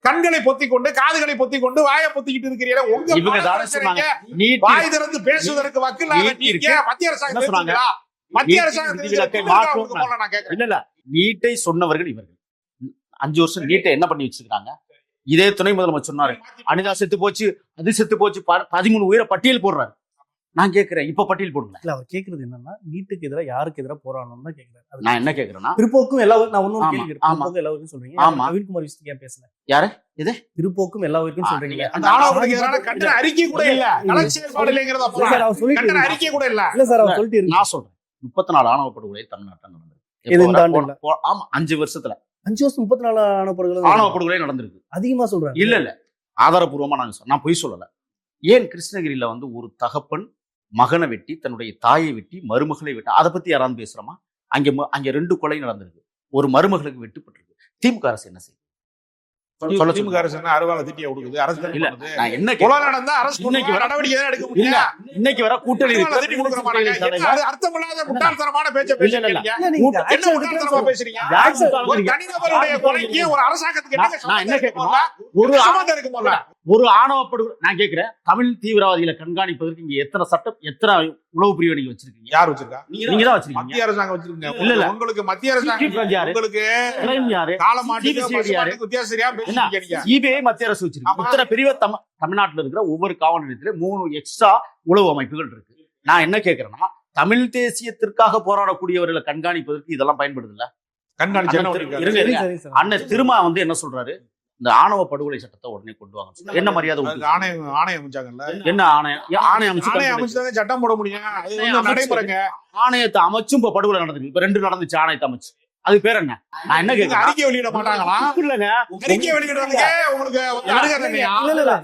கண்களை பொத்தி கொண்டு, காதுகளை பொத்தி கொண்டு, வாயை பொத்திக்கிட்டு இருக்கிறீங்க. இவங்க தானே சொன்னாங்க நீட் வாய் திறந்து பேசுவதற்கு வக்கில்லாத நீங்க மத்திய அரசாங்கம் சொன்னாங்க. மத்திய அரசாங்கத்தை மாற்றம் இல்ல நீட்டை சொன்னவர்கள் இவர்கள். 5 வருஷம் நீட்டை என்ன பண்ணி வச்சிருக்காங்க? இதே துணை முதலமைச்சர் சொன்னாரு, அனிதா செத்து போச்சு, அது செத்து போச்சு, 13 உயிரை பட்டியல் போடுறாரு. நான் கேட்கிறேன், இப்ப பட்டியல் போடுங்க. இல்ல அவர் கேக்குறது என்னன்னா, நீட்டுக்கு எதிராக யாருக்கு எதிராக போராடணும்னு தான் கேக்குறாரு. நான் என்ன கேக்குறேன்னா, திருப்போக்கும் எல்லாருக்கும் நான் ஒன்னும் ஆமா, கேள்வி கேட்கிறேன். ஆமா. திருப்போக்கும் எல்லாருக்கும் சொல்றீங்க. ஆமா. நவீன்குமார் விஷயத்துக்கு ஏன் பேசல? யாரு இது? திருப்போக்கும் எல்லாருக்கும் சொல்றீங்க. அந்த ஆணவத்துக்கு எதிரான கண்டன அறிக்கை கூட இல்ல. கலெக்ஷன் இல்லைங்கறத இல்ல சார், அவர் சொல்லிட்டு கண்டன இருக்காரு. அறிக்கை கூட இல்ல. இல்ல சார், அவர் சொல்லிட்டு இருக்காரு. நான் சொல்றேன் 34 ஆணவ படுகொலை தமிழ்நாட்டில் நடந்திருக்கு. இது இந்த ஆண்டுல? ஆமா, 5 வருஷத்துல 5 வருஷம் 34 ஆணவ படுகொலை நடந்திருக்கு. அதிகமா சொல்றாங்க. இல்ல ஆதாரபூர்வமா நான் பொய் சொல்லல. ஏன் கிருஷ்ணகிரியில ஒரு தகப்பன் மகனை வெட்டி, தன்னுடைய தாயை வெட்டி, மருமகளை வெட்டி, அதை பத்தி யாராவது பேசுறோமா? அங்க 2 கொலை நடந்திருக்கு. ஒரு மருமகளுக்கு வெட்டுப்பட்டிருக்கு. திமுக அரசு என்ன செய்யும்? திமுக அரசு என்ன அறுவாலை திட்டிய கொடுக்குது? அரசு இல்ல, நான் என்ன கொலை நடந்தா அரசு இன்னைக்கு வர நடவடிக்கை தான் எடுக்க இல்ல, முடியல. இன்னைக்கு வர கூட்டணி அறுவாலை திட்டி கொடுக்குற மாட்டாங்க. அது அர்த்தமில்லாத முட்டாள்தனமான பேச்சை பேசுறீங்க. இல்ல, நீங்க என்ன action முட்டாள்தனமா பேசுறீங்க? action ஒரு தனிநபருடைய கொலைக்கு ஒரு அரசாங்கத்துக்கு என்ன நான் என்ன கேட்கணும்? ஒரு சம்பந்தம் இருக்குமல்ல? ஒரு ஆணவ படுகொலை நான் கேட்கிறேன். தமிழ் தீவிரவாதிகளை கண்காணிப்பதற்கு இங்க எத்தனை சட்டம், எத்தனை உளவு பிரிவு நீங்க வச்சிருக்கீங்க? யார் வச்சிருக்கா? நீங்க தான் வச்சிருக்கீங்க. மத்திய அரசாங்கம் வச்சிருக்கீங்க. இல்ல. உங்களுக்கு மத்திய அரசாங்கம் யாரு? உங்களுக்கு கிரைம் யாரு? காலமாட்டுக்கு CBI யாரு? வித்தியாசம் தெரியாம பேசுறீங்க நீங்க. சிபிஐ மத்திய அரசு வச்சிருக்கு. ஆமா. இத்தனை பிரிவு தமிழ்நாட்டுல இருக்கிற ஒவ்வொரு காவல் நிலையத்திலே 3 எக்ஸ்ட்ரா உளவு அமைப்புகள் இருக்கு. நான் என்ன கேட்கிறேன்னா, தமிழ் தேசியத்திற்காக போராடக்கூடியவர்களை கண்காணிப்பதற்கு இதெல்லாம் பயன்படுது இல்ல? கண்காணிச்சு என்ன இருங்க, பண்ணிருக்காரு? இருங்க. சரி சார். அண்ணன் திருமா என்ன சொல்றாரு? இந்த ஆணவ படுகொலை சட்டத்தை உடனே கொண்டு வாங்க. என்ன மரியாதை அதுக்கு கொடுத்து? ஆணையம் அமைச்சாங்கல்ல. என்ன ஆணையம்? ஆணையம் ஆணையம் அமைச்சு அமைச்சுதானே சட்டம் போட முடியும். அது வந்து நடைமுறைங்க. ஆணையத்தை அமைச்சும் இப்ப படுகொலை நடந்திருக்கு. இப்ப 2 நடந்துச்சு ஆணையத்தை அமைச்சு. அது பேர் என்ன? நான் என்ன நீங்க கேட்கிறேன், அறிக்கை வெளியிட மாட்டாங்களா? இல்லங்க, அறிக்கை வெளியிடுறதுக்கே உங்களுக்கு அருகதை இல்லையா?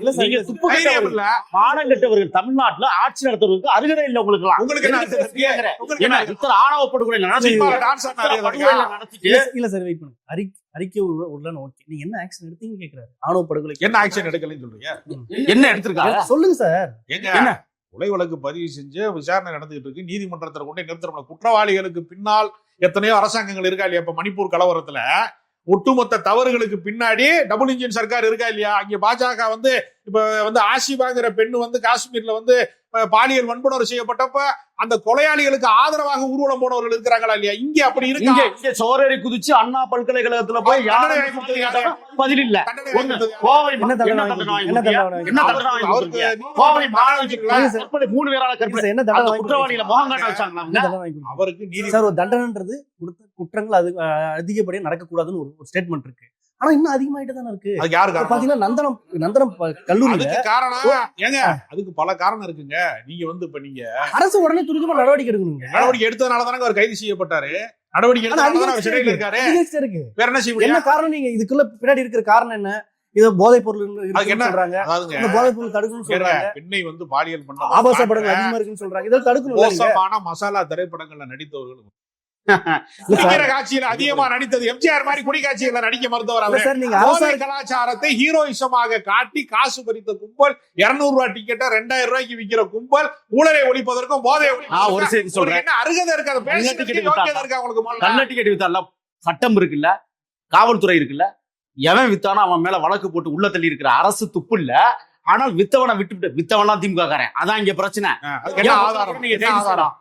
இல்ல சார், நீங்க துப்பு தைரியம் கட்டவர்கள், இல்ல. பாடம் கட்டவர்கள் தமிழ்நாட்டுல ஆட்சி நடத்துறதுக்கு அருகதை இல்ல உங்களுக்கு எல்லாம். உங்களுக்கு என்ன கேக்குறேன். உங்களுக்கு ஏன்னா என்ன? இத்தனை ஆணவ படுகொலை நடந்துச்சு. சினிமால டான்ஸ் ஆடின இத்தனை அருகதை படுகொலை இருக்கா? நடத்திட்டு இல்ல சார், வெயிட் பண்ணுங்க. அறிக்கை உள்ள ஓகே. நீங்க என்ன ஆக்ஷன் எடுத்தீங்கன்னு கேக்குறாரு. ஆணவ படுகொலை என்ன ஆக்ஷன் எடுக்கலன்னு சொல்றீங்க? என்ன எடுத்திருக்காங்க? சொல்லுங்க சார். எங்க என்ன? கொலை வழக்கு பதிவு செஞ்சு விசாரணை நடந்துகிட்டு இருக்கு. நீதிமன்றத்துல கொண்டு நிறுத்தணும். குற்றவாளிகளுக்கு பின்னால் எத்தனையோ அரசாங்கங்கள் இருக்கா இல்லையா? இப்ப மணிப்பூர் கலவரத்துல ஒட்டுமொத்த தவறுகளுக்கு பின்னாடி டபுள் இன்ஜின் சர்க்கார் இருக்கா இல்லையா? அங்க பாஜக இப்ப ஆசிபாங்கிற பெண்ணு காஷ்மீர்ல பாலியல் வன்புணர்வு செய்யப்பட்டப்ப அந்த கொலையாளிகளுக்கு ஆதரவாக ஊர்வலம் போனவர்கள் இருக்கிறாங்களா இல்லையா? இங்க அப்படி இருக்கு. இங்க சோரேறி குதிச்சு அண்ணா பல்கலைக்கழகத்துல போய் பதில் இல்ல. கோவை என்ன தண்டனை வாங்கி என்ன தண்டனை வாங்கி கோவை மாணவர்கள் 3 பேரால கற்பனை என்ன தண்டனை வாங்கி குற்றவாளிகளை முகங்காட்ட வச்சாங்களா? என்ன தண்டனை வாங்கி அவருக்கு நீதி சார், ஒரு தண்டனைன்றது கொடுத்த குற்றங்கள் அது அதிகப்படியா நடக்கக்கூடாதுன்னு ஒரு ஸ்டேட்மெண்ட் இருக்கு. ஆனா இன்னும் அதிகமாயிட்டு தானே இருக்கு. அதுக்கு யாரு காரணம்? பாத்தீங்கன்னா நந்தனம் கல்லூரியில அதுக்கு காரணம் ஏங்க, அதுக்கு பல காரணம் இருக்குங்க. நீங்க இப்ப நீங்க அரசு உடனே துரிதமா நடவடிக்கை எடுக்கணுங்க. நடவடிக்கை எடுத்ததுனால தானே அவர் கைது செய்யப்பட்டாரு. நடவடிக்கை எடுத்ததுனால அவர் சிறையில் இருக்காரு. இருக்கு. வேற என்ன செய்ய முடியும்? என்ன காரணம்? நீங்க இதுக்குள்ள பின்னாடி இருக்கிற காரணம் என்ன? இது போதைப் பொருள் அதுக்கு என்ன சொல்றாங்க. அதாவதுங்க, இந்த போதைப் பொருள் தடுக்கணும்னு சொல்றாங்க. பெண்ணை பாலியல் பண்ண ஆபாச படங்கள் அதிகமா இருக்குன்னு சொல்றாங்க. இதெல்லாம் தடுக்கணும். மோசமான மசாலா திரைப்படங்கள்ல நடித்தவர்கள் குடிக்கிற காட்சியில அதிகமா நடித்தது எம்ஜிஆர் மாதிரி குடி காட்சியில நடிக்க மறுத்தவர் அவர். சார் நீங்க போதை கலாச்சாரத்தை ஹீரோயிசமாக காட்டி காசு பறித்த கும்பல், 200 ரூபாய் டிக்கெட்டை 2000 ரூபாய்க்கு விற்கிற கும்பல், ஊழலை ஒழிப்பதற்கும் போதை ஒரு செய்தி சொல்றேன். என்ன அருகதை இருக்காது, பேசுறதுக்கு யோக்கியதை இருக்கா உங்களுக்கு? கள்ள டிக்கெட் வித்தால சட்டம் இருக்குல்ல, காவல்துறை இருக்குல்ல, எவன் வித்தானா அவன் மேல வழக்கு போட்டு உள்ள தள்ளி இருக்கிற அரசு துப்பு இல்ல. ஆனால் வித்தவனை விட்டுவிட்டு வித்தவன்லாம் திமுக காரன். அதான் இங்க பிரச்சனை. என்ன ஆதாரம்? என்ன ஆதாரம்?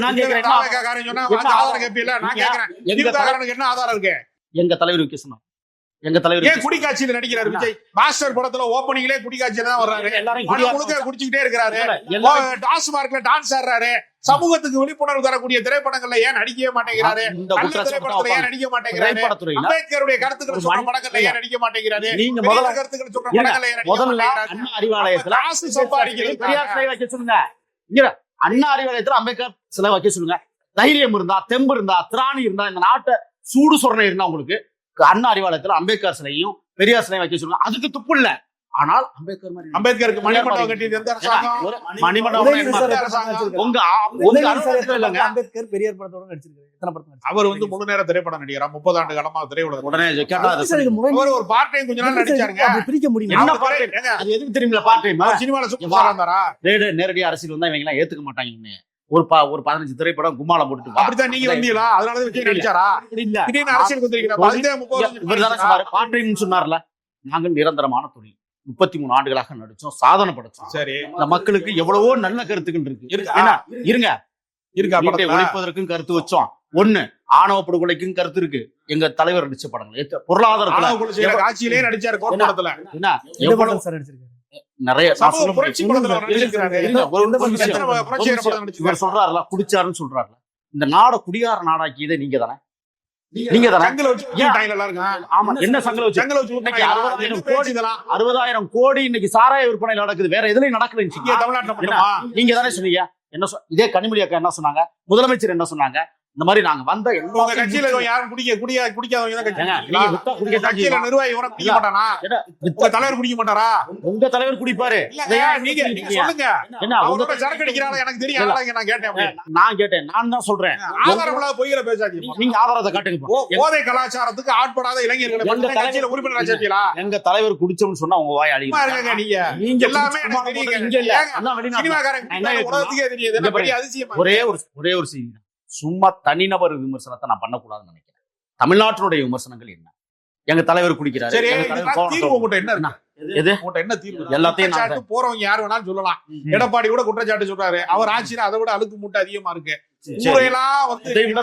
நான் கேக்குறேன், ஆதாரம் கேட்பீங்களா? நான் கேக்குறேன், என்ன ஆதாரம் இருக்கு? எங்க தலைவர் வைக்க சொன்னார். எங்க தலைவர் ஏன் குடி காட்சியில நடிக்கிறாரு விஜய்? மாஸ்டர் படத்துல ஓப்பனிங்லே குடி காட்சியில தான் வர்றாரு. எல்லாரும் குடிச்சுக்கிட்டே இருக்கிறாரு. டாஸ்மார்க்ல டான்ஸ் ஆடுறாரு. சமூகத்துக்கு விழிப்புணர்வு தரக்கூடிய திரைப்படங்கள்ல ஏன் நடிக்கவே மாட்டேங்கிறாரு? திரைப்படத்துல ஏன் நடிக்க மாட்டேங்கிறாரு? அம்பேத்கருடைய கருத்துக்கள் சொல்ற படங்கள்ல ஏன் நடிக்க மாட்டேங்கிறாரு? நீங்க முதல்ல கருத்துக்கள் சொல்ற படங்கள்ல ஏன் முதல்ல அண்ணா அறிவாலயத்துல காசு சம்பாதிக்கிறது பெரியார் சிலை வைக்க சொல்லுங்க. இங்க அண்ணா அறிவாலயத்துல அம்பேத்கர் சிலை வைக்க சொல்லுங்க. தைரியம் இருந்தா, தெம்பு இருந்தா, திராணி இருந்தா, இந்த நாட்டை சூடு சொரணை இருந்தா உங்களுக்கு அண்ணா அறிவாலயத்துல அம்பேத்கர் சிலையும் பெரியார் சிலையும் வைக்க சொல்லுங்க. அதுக்கு துப்பு இல்ல. ஆனால் அம்பேத்கருக்கு மணிமண்டபம் கட்டியது எந்த அரசாங்கம்? அம்பேத்கர் பெரியார் படத்தோட நடிச்சிருக்காரு. எத்தனை படத்துல அவர் முழு நேர திரைப்படம் நடிகரா, 30 ஆண்டு காலமா திரையுலகம். உடனே ஒரு பார்ட் டைம் கொஞ்ச நாள் நடிச்சாருங்க. பிரிக்க முடியும். என்ன பார்ட் டைம்? அது எதுக்கு தெரியுமா பார்ட் டைம்? சினிமால சூப்பரா இருந்தாரா? நேரடி அரசியல் வந்தா இவங்க எல்லாம் ஏத்துக்க மாட்டாங்க. ஒரு 15 திரைப்படம் கும்மாளம் போட்டுட்டு அப்படித்தான் நீங்க வந்தீங்களா? அதனால விஜய் நடிச்சாரா? இல்ல திடீர்னு அரசியல் வந்திருக்கிறார். பார்ட் டைம் சொன்னார்ல. நாங்கள் நிரந்தரமான தொழில் 33 ஆண்டுகளாக நடிச்சோம், சாதனை படைச்சோம். சரி, இந்த மக்களுக்கு எவ்வளவோ நல்ல கருத்துக்கள் இருக்கு. ஒழிப்பதற்கும் கருத்து வச்சோம். ஒண்ணு, ஆணவ படுகொலைக்கும் கருத்து இருக்கு. எங்க தலைவர் நடிச்ச படங்கள் பொருளாதாரத்துல காட்சியிலே நடிச்சாரு. கோட்டத்துல என்ன நிறைய சொல்றாருல, குடிச்சாருன்னு சொல்றாருல. இந்த நாட குடியார நாடாக்கியதே நீங்க தானே. நீங்க தானே என்ன சங்கல வச்சு 60,000 கோடி இன்னைக்கு சாராய விற்பனை நடக்குது. வேற எதுலயும் நடக்குது நீங்க தானே சொன்னீங்க. என்ன இதே கனிமொழி அக்கா என்ன சொன்னாங்க? முதலமைச்சர் என்ன சொன்னாங்க? இந்த மாதிரி நாங்க வந்த கட்சியில யாரும் குடிக்காதவங்க நிர்வாகி குடிக்க மாட்டானா? தலைவர் குடிக்க மாட்டாரா? உங்க தலைவர் குடிப்பாரு. சொல்லுங்க, சரக்கு அடிக்கிறாங்க எனக்கு தெரியும். நான் கேட்டேன், நான் தான் சொல்றேன். ஆதாரம் பொய்யில பேசாதீங்க. நீங்க ஆதாரத்தை காட்டுங்க. போதை கலாச்சாரத்துக்கு ஆட்படாத இளைஞர்களை உறுப்பினர் சேர்த்தீங்களா? எங்க தலைவர் குடிச்சோம்னு சொன்னா உங்க வாய் அழிங்க. நீங்க எல்லாமே ஒரே ஒரு செய்தி. சும்மா தனிநபர் விமர்சனத்தை நான் பண்ணக்கூடாதுன்னு நினைக்கிறேன். தமிழ்நாட்டினுடைய விமர்சனங்கள் என்ன? எங்க தலைவர் குடிக்கிறாரு. எல்லாத்தையும் போறவங்க யாரு வேணாலும் சொல்லலாம். எடப்பாடி கூட குற்றச்சாட்டு சொல்றாரு. அவர் ஆட்சியில அதை விட அழுக்கு மூட்டை அதிகமா இருக்கு.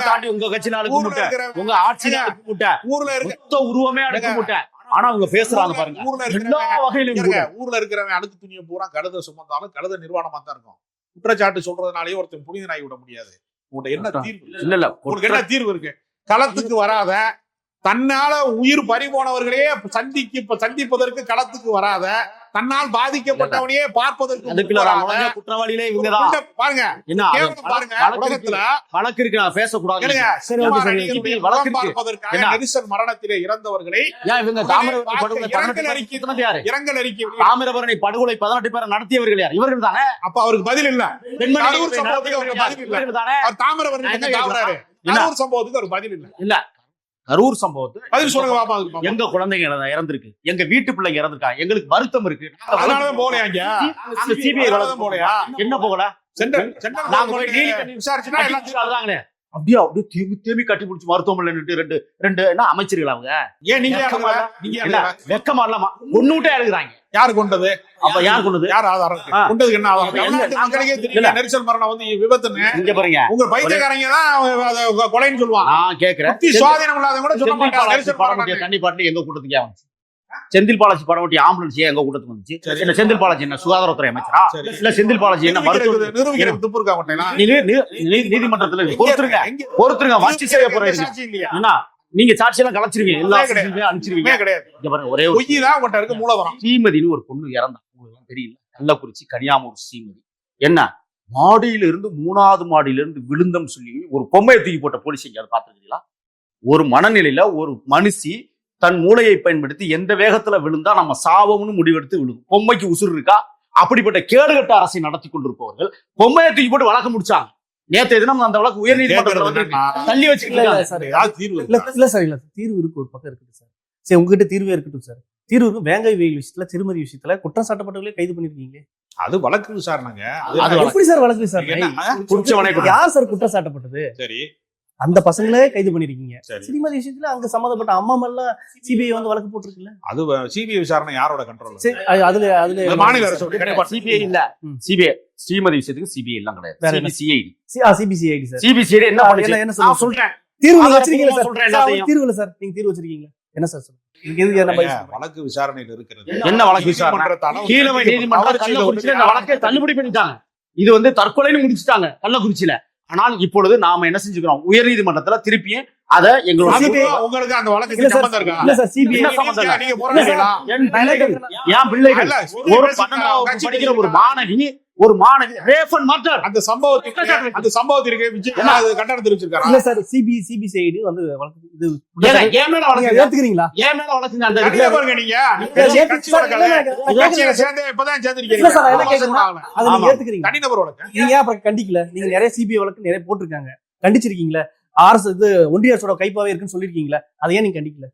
தாண்டி உங்க கட்சியில அழுக்கு மூட்டை, உங்க ஆட்சியில அழுக்கு மூட்டை, ஊர்ல இருக்க உருவமே அழுக்கு மூட்டை. ஆனா அவங்க பேசுறாங்க பாருங்க. ஊர்ல இருக்கிறவன் அழுக்கு துணியை பூரா கழுத சுமந்தாலும் கழுத நிர்வாணமா தான் இருக்கும். குற்றச்சாட்டு சொல்றதுனாலயே ஒருத்தன் புனிதனாகி விட முடியாது. என்ன தீர்வு? இல்ல உங்களுக்கு என்ன தீர்வு இருக்கு? களத்துக்கு வராத, தன்னால உயிர் பறிபோனவர்களே சந்திப்பதற்கு களத்துக்கு வராத, தன்னால் பாதிக்கப்பட்டவனையே பார்ப்பதற்கு குற்றவாளிகளே இவங்கதான். பாருங்க வழக்கு இருக்கு, நான் பேசக்கூடாது. நெரிசல் மரணத்திலே இறந்தவர்களை தாமிரபரணி படுகொலை 18 பேரை நடத்தியவர்கள் யார்? இவர்கள் தானே. அப்ப அவருக்கு பதில் இல்ல. தாமிரபரணி சம்பவத்துக்கு ஒரு பதில் இல்ல. கரூர் சம்பவத்துக்கு பதில் சொல்லுங்க. எங்க குழந்தைங்க இறந்திருக்கு, எங்க வீட்டு பிள்ளைங்க இறந்திருக்காங்க, எங்களுக்கு வருத்தம் இருக்கு. அதனாலதான் போலையாங்க. சிபிஐ போலையா? என்ன போகல? விசாரிச்சுனா எல்லாம் அப்படியே தேமி கட்டி பிடிச்சி மருத்துவமனை ரெண்டு அமைச்சர்கள் அவங்க. ஏன் நீங்க வெக்கமா இல்லாம ஒண்ணுட்டே எழுதுறாங்க. யாரு கொண்டது? அப்ப யார் கொண்டது? யார் ஆதாரம்? கொண்டதுக்கு என்ன ஆதாரம்? நெரிசல் மரணம் விபத்துன்னு இங்க பாருங்க. உங்க பைத்தியக்காரங்க தான் கொலைன்னு சொல்லுவாங்க. நான் கேக்குறேன், சுவாதீனம் இல்லாத கூட சொல்ல மாட்டாங்க. தண்ணி பாட்டில் எங்க கூட்டத்துக்கு வந்துச்சு? செந்தில் பாலாஜி படம் ஒட்டி ஆம்புலன்ஸ் எங்க கூட்டத்துக்கு வந்துச்சு? இல்ல செந்தில் பாலாஜி என்ன சுகாதாரத்துறை அமைச்சரா? இல்ல செந்தில் பாலாஜி என்ன நீதிமன்றத்துல பொறுத்துருங்க வச்சு செய்ய போறீங்க. நீங்க சாட்சி எல்லாம் கலைச்சிருவீங்க, எல்லா அனுப்பிச்சிருவீங்க. கிடையாது, ஒரே ஒரு மூலவரம். ஸ்ரீமதினு ஒரு பொண்ணு இறந்தா, உங்களுக்கு தெரியல, கள்ளக்குறிச்சி கனியாமூர் ஸ்ரீமதி. என்ன மாடியில இருந்து 3வது மாடியில இருந்து விழுந்தம் சொல்லி ஒரு பொம்மையை தூக்கி போட்ட போலீஸ் எங்கேயாவது பாத்துருக்கீங்களா? ஒரு மனநிலையில ஒரு மனுஷி தன் மூளையை பயன்படுத்தி எந்த வேகத்துல விழுந்தா நம்ம சாவம்னு முடிவெடுத்து விழுகும். பொம்மைக்கு உசுறு இருக்கா? அப்படிப்பட்ட கேடுகட்ட அரசை நடத்தி கொண்டிருப்பவர்கள் பொம்மையை தூக்கி போட்டு வழக்கு முடிச்சாங்க. நேற்று தினம் அந்த வழக்கு உயர்நீதிமன்றத்தில் வந்து தள்ளி வச்சுக்கிட்டு சார் ஏதாவது தீர்வு இல்ல சார் இல்ல தீர்வு இருக்கு, ஒரு பக்கம் இருக்குது சார். சரி, உங்ககிட்ட தீர்வே இருக்கட்டும் சார். தீர்வு இருக்கும். வேங்கை வெயில் விஷயத்துல, சிறுமதி விஷயத்துல குற்றம் சாட்டப்பட்டவர்களே கைது பண்ணிருக்கீங்களே, அது வழக்கு விசாரணைங்க. அது எப்படி சார் வழக்கு விசாரணை? குற்றவனை யார் சார் குற்றம் சாட்டப்பட்டது? சரி அந்த பசங்களே கைது பண்ணிருக்கீங்க. சரி. சிறுமதி விஷயத்துல அங்க சம்மந்தப்பட்ட அம்மா மேல சிபிஐ வந்து வழக்கு போட்டிருக்குல்ல. அது சிபிஐ விசாரணை யாரோட கண்ட்ரோல்? சரி, அதுல மாநில அரசு சிபிஐ இல்ல, சிபிஐ ஸ்ரீமதி விஷயத்துக்கு சிபிஐ எல்லாம் வேற கிடையாது, என்ன? சிபிசிஐடி. CBCID sir. சிபிசிஐடி என்ன பண்ணுச்சு? என்ன நான் சொல்லுங்க? சொல்றேன், தீர்வு அதான் வச்சிருக்கீங்களா சார்? சொல்றேன் சார், எல்லாத்தையும். தீர்வு இல்ல சார், நீங்க தீர்வு வச்சிருக்கீங்களா? என்ன சார் சொல்லுங்க? இதுக்கு எதுக்கு என்ன பதில் சொல்றீங்க? வழக்கு விசாரணையில் இருக்கிறது. என்ன வழக்கு விசாரணை? நீதிமன்றத்தால கீழமை நீதிமன்றம் கள்ளக்குறிச்சியில இந்த வழக்கை தள்ளுபடி பண்ணிட்டாங்க. இது வந்து தற்கொலைன்னு முடிச்சுட்டாங்க கள்ளக்குறிச்சியில. ஆனால் இப்பொழுது நாம என்ன செஞ்சுக்கிறோம், உயர் நீதிமன்றத்துல திருப்பியும் அதை எங்களோட உங்களுக்கு அந்த இல்ல வழக்கு சார், சம்பந்தம் இருக்கா? இல்ல சார், சிபிஐ என்ன சம்பந்தம் இல்ல. நீங்க போராடுறீங்களா? என் பிள்ளைகள், என் பிள்ளைகள் அல்ல, ஒரு 12ஆம் வகுப்பு படிக்கிற ஒரு மாணவி ரேஃபன் மர்டர். அந்த சம்பவத்திற்கு விஜய் அது கண்டனம் தெரிவிச்சிருக்காரு. இல்ல சார், சிபிசிஐடி வந்து வழக்கு இது ஏன் மேல வழக்கு? ஏத்துக்கிறீங்களா? ஏன் மேல வழக்குங்க? அந்த தனியா பாருங்க நீங்க கட்சி வழக்கு கட்சியில சேர்ந்து இப்பதான் இல்ல சார், சேர்ந்திருக்கீங்க. என்ன கேக்குறேன்னா, அதை நீங்க ஆமா. ஏத்துக்கிறீங்க. தனிநபர் வழக்கு நீங்க ஏன் அப்புறம் கண்டிக்கல? நீங்க நிறைய சிபிஐ வழக்கு நிறைய போட்டிருக்காங்க, கண்டிச்சிருக்கீங்களா? அரசு இது ஒன்றிய அரசோட கைப்பாவே இருக்குன்னு சொல்லிருக்கீங்களா? அதை ஏன் நீங்க கண்டிக்கல?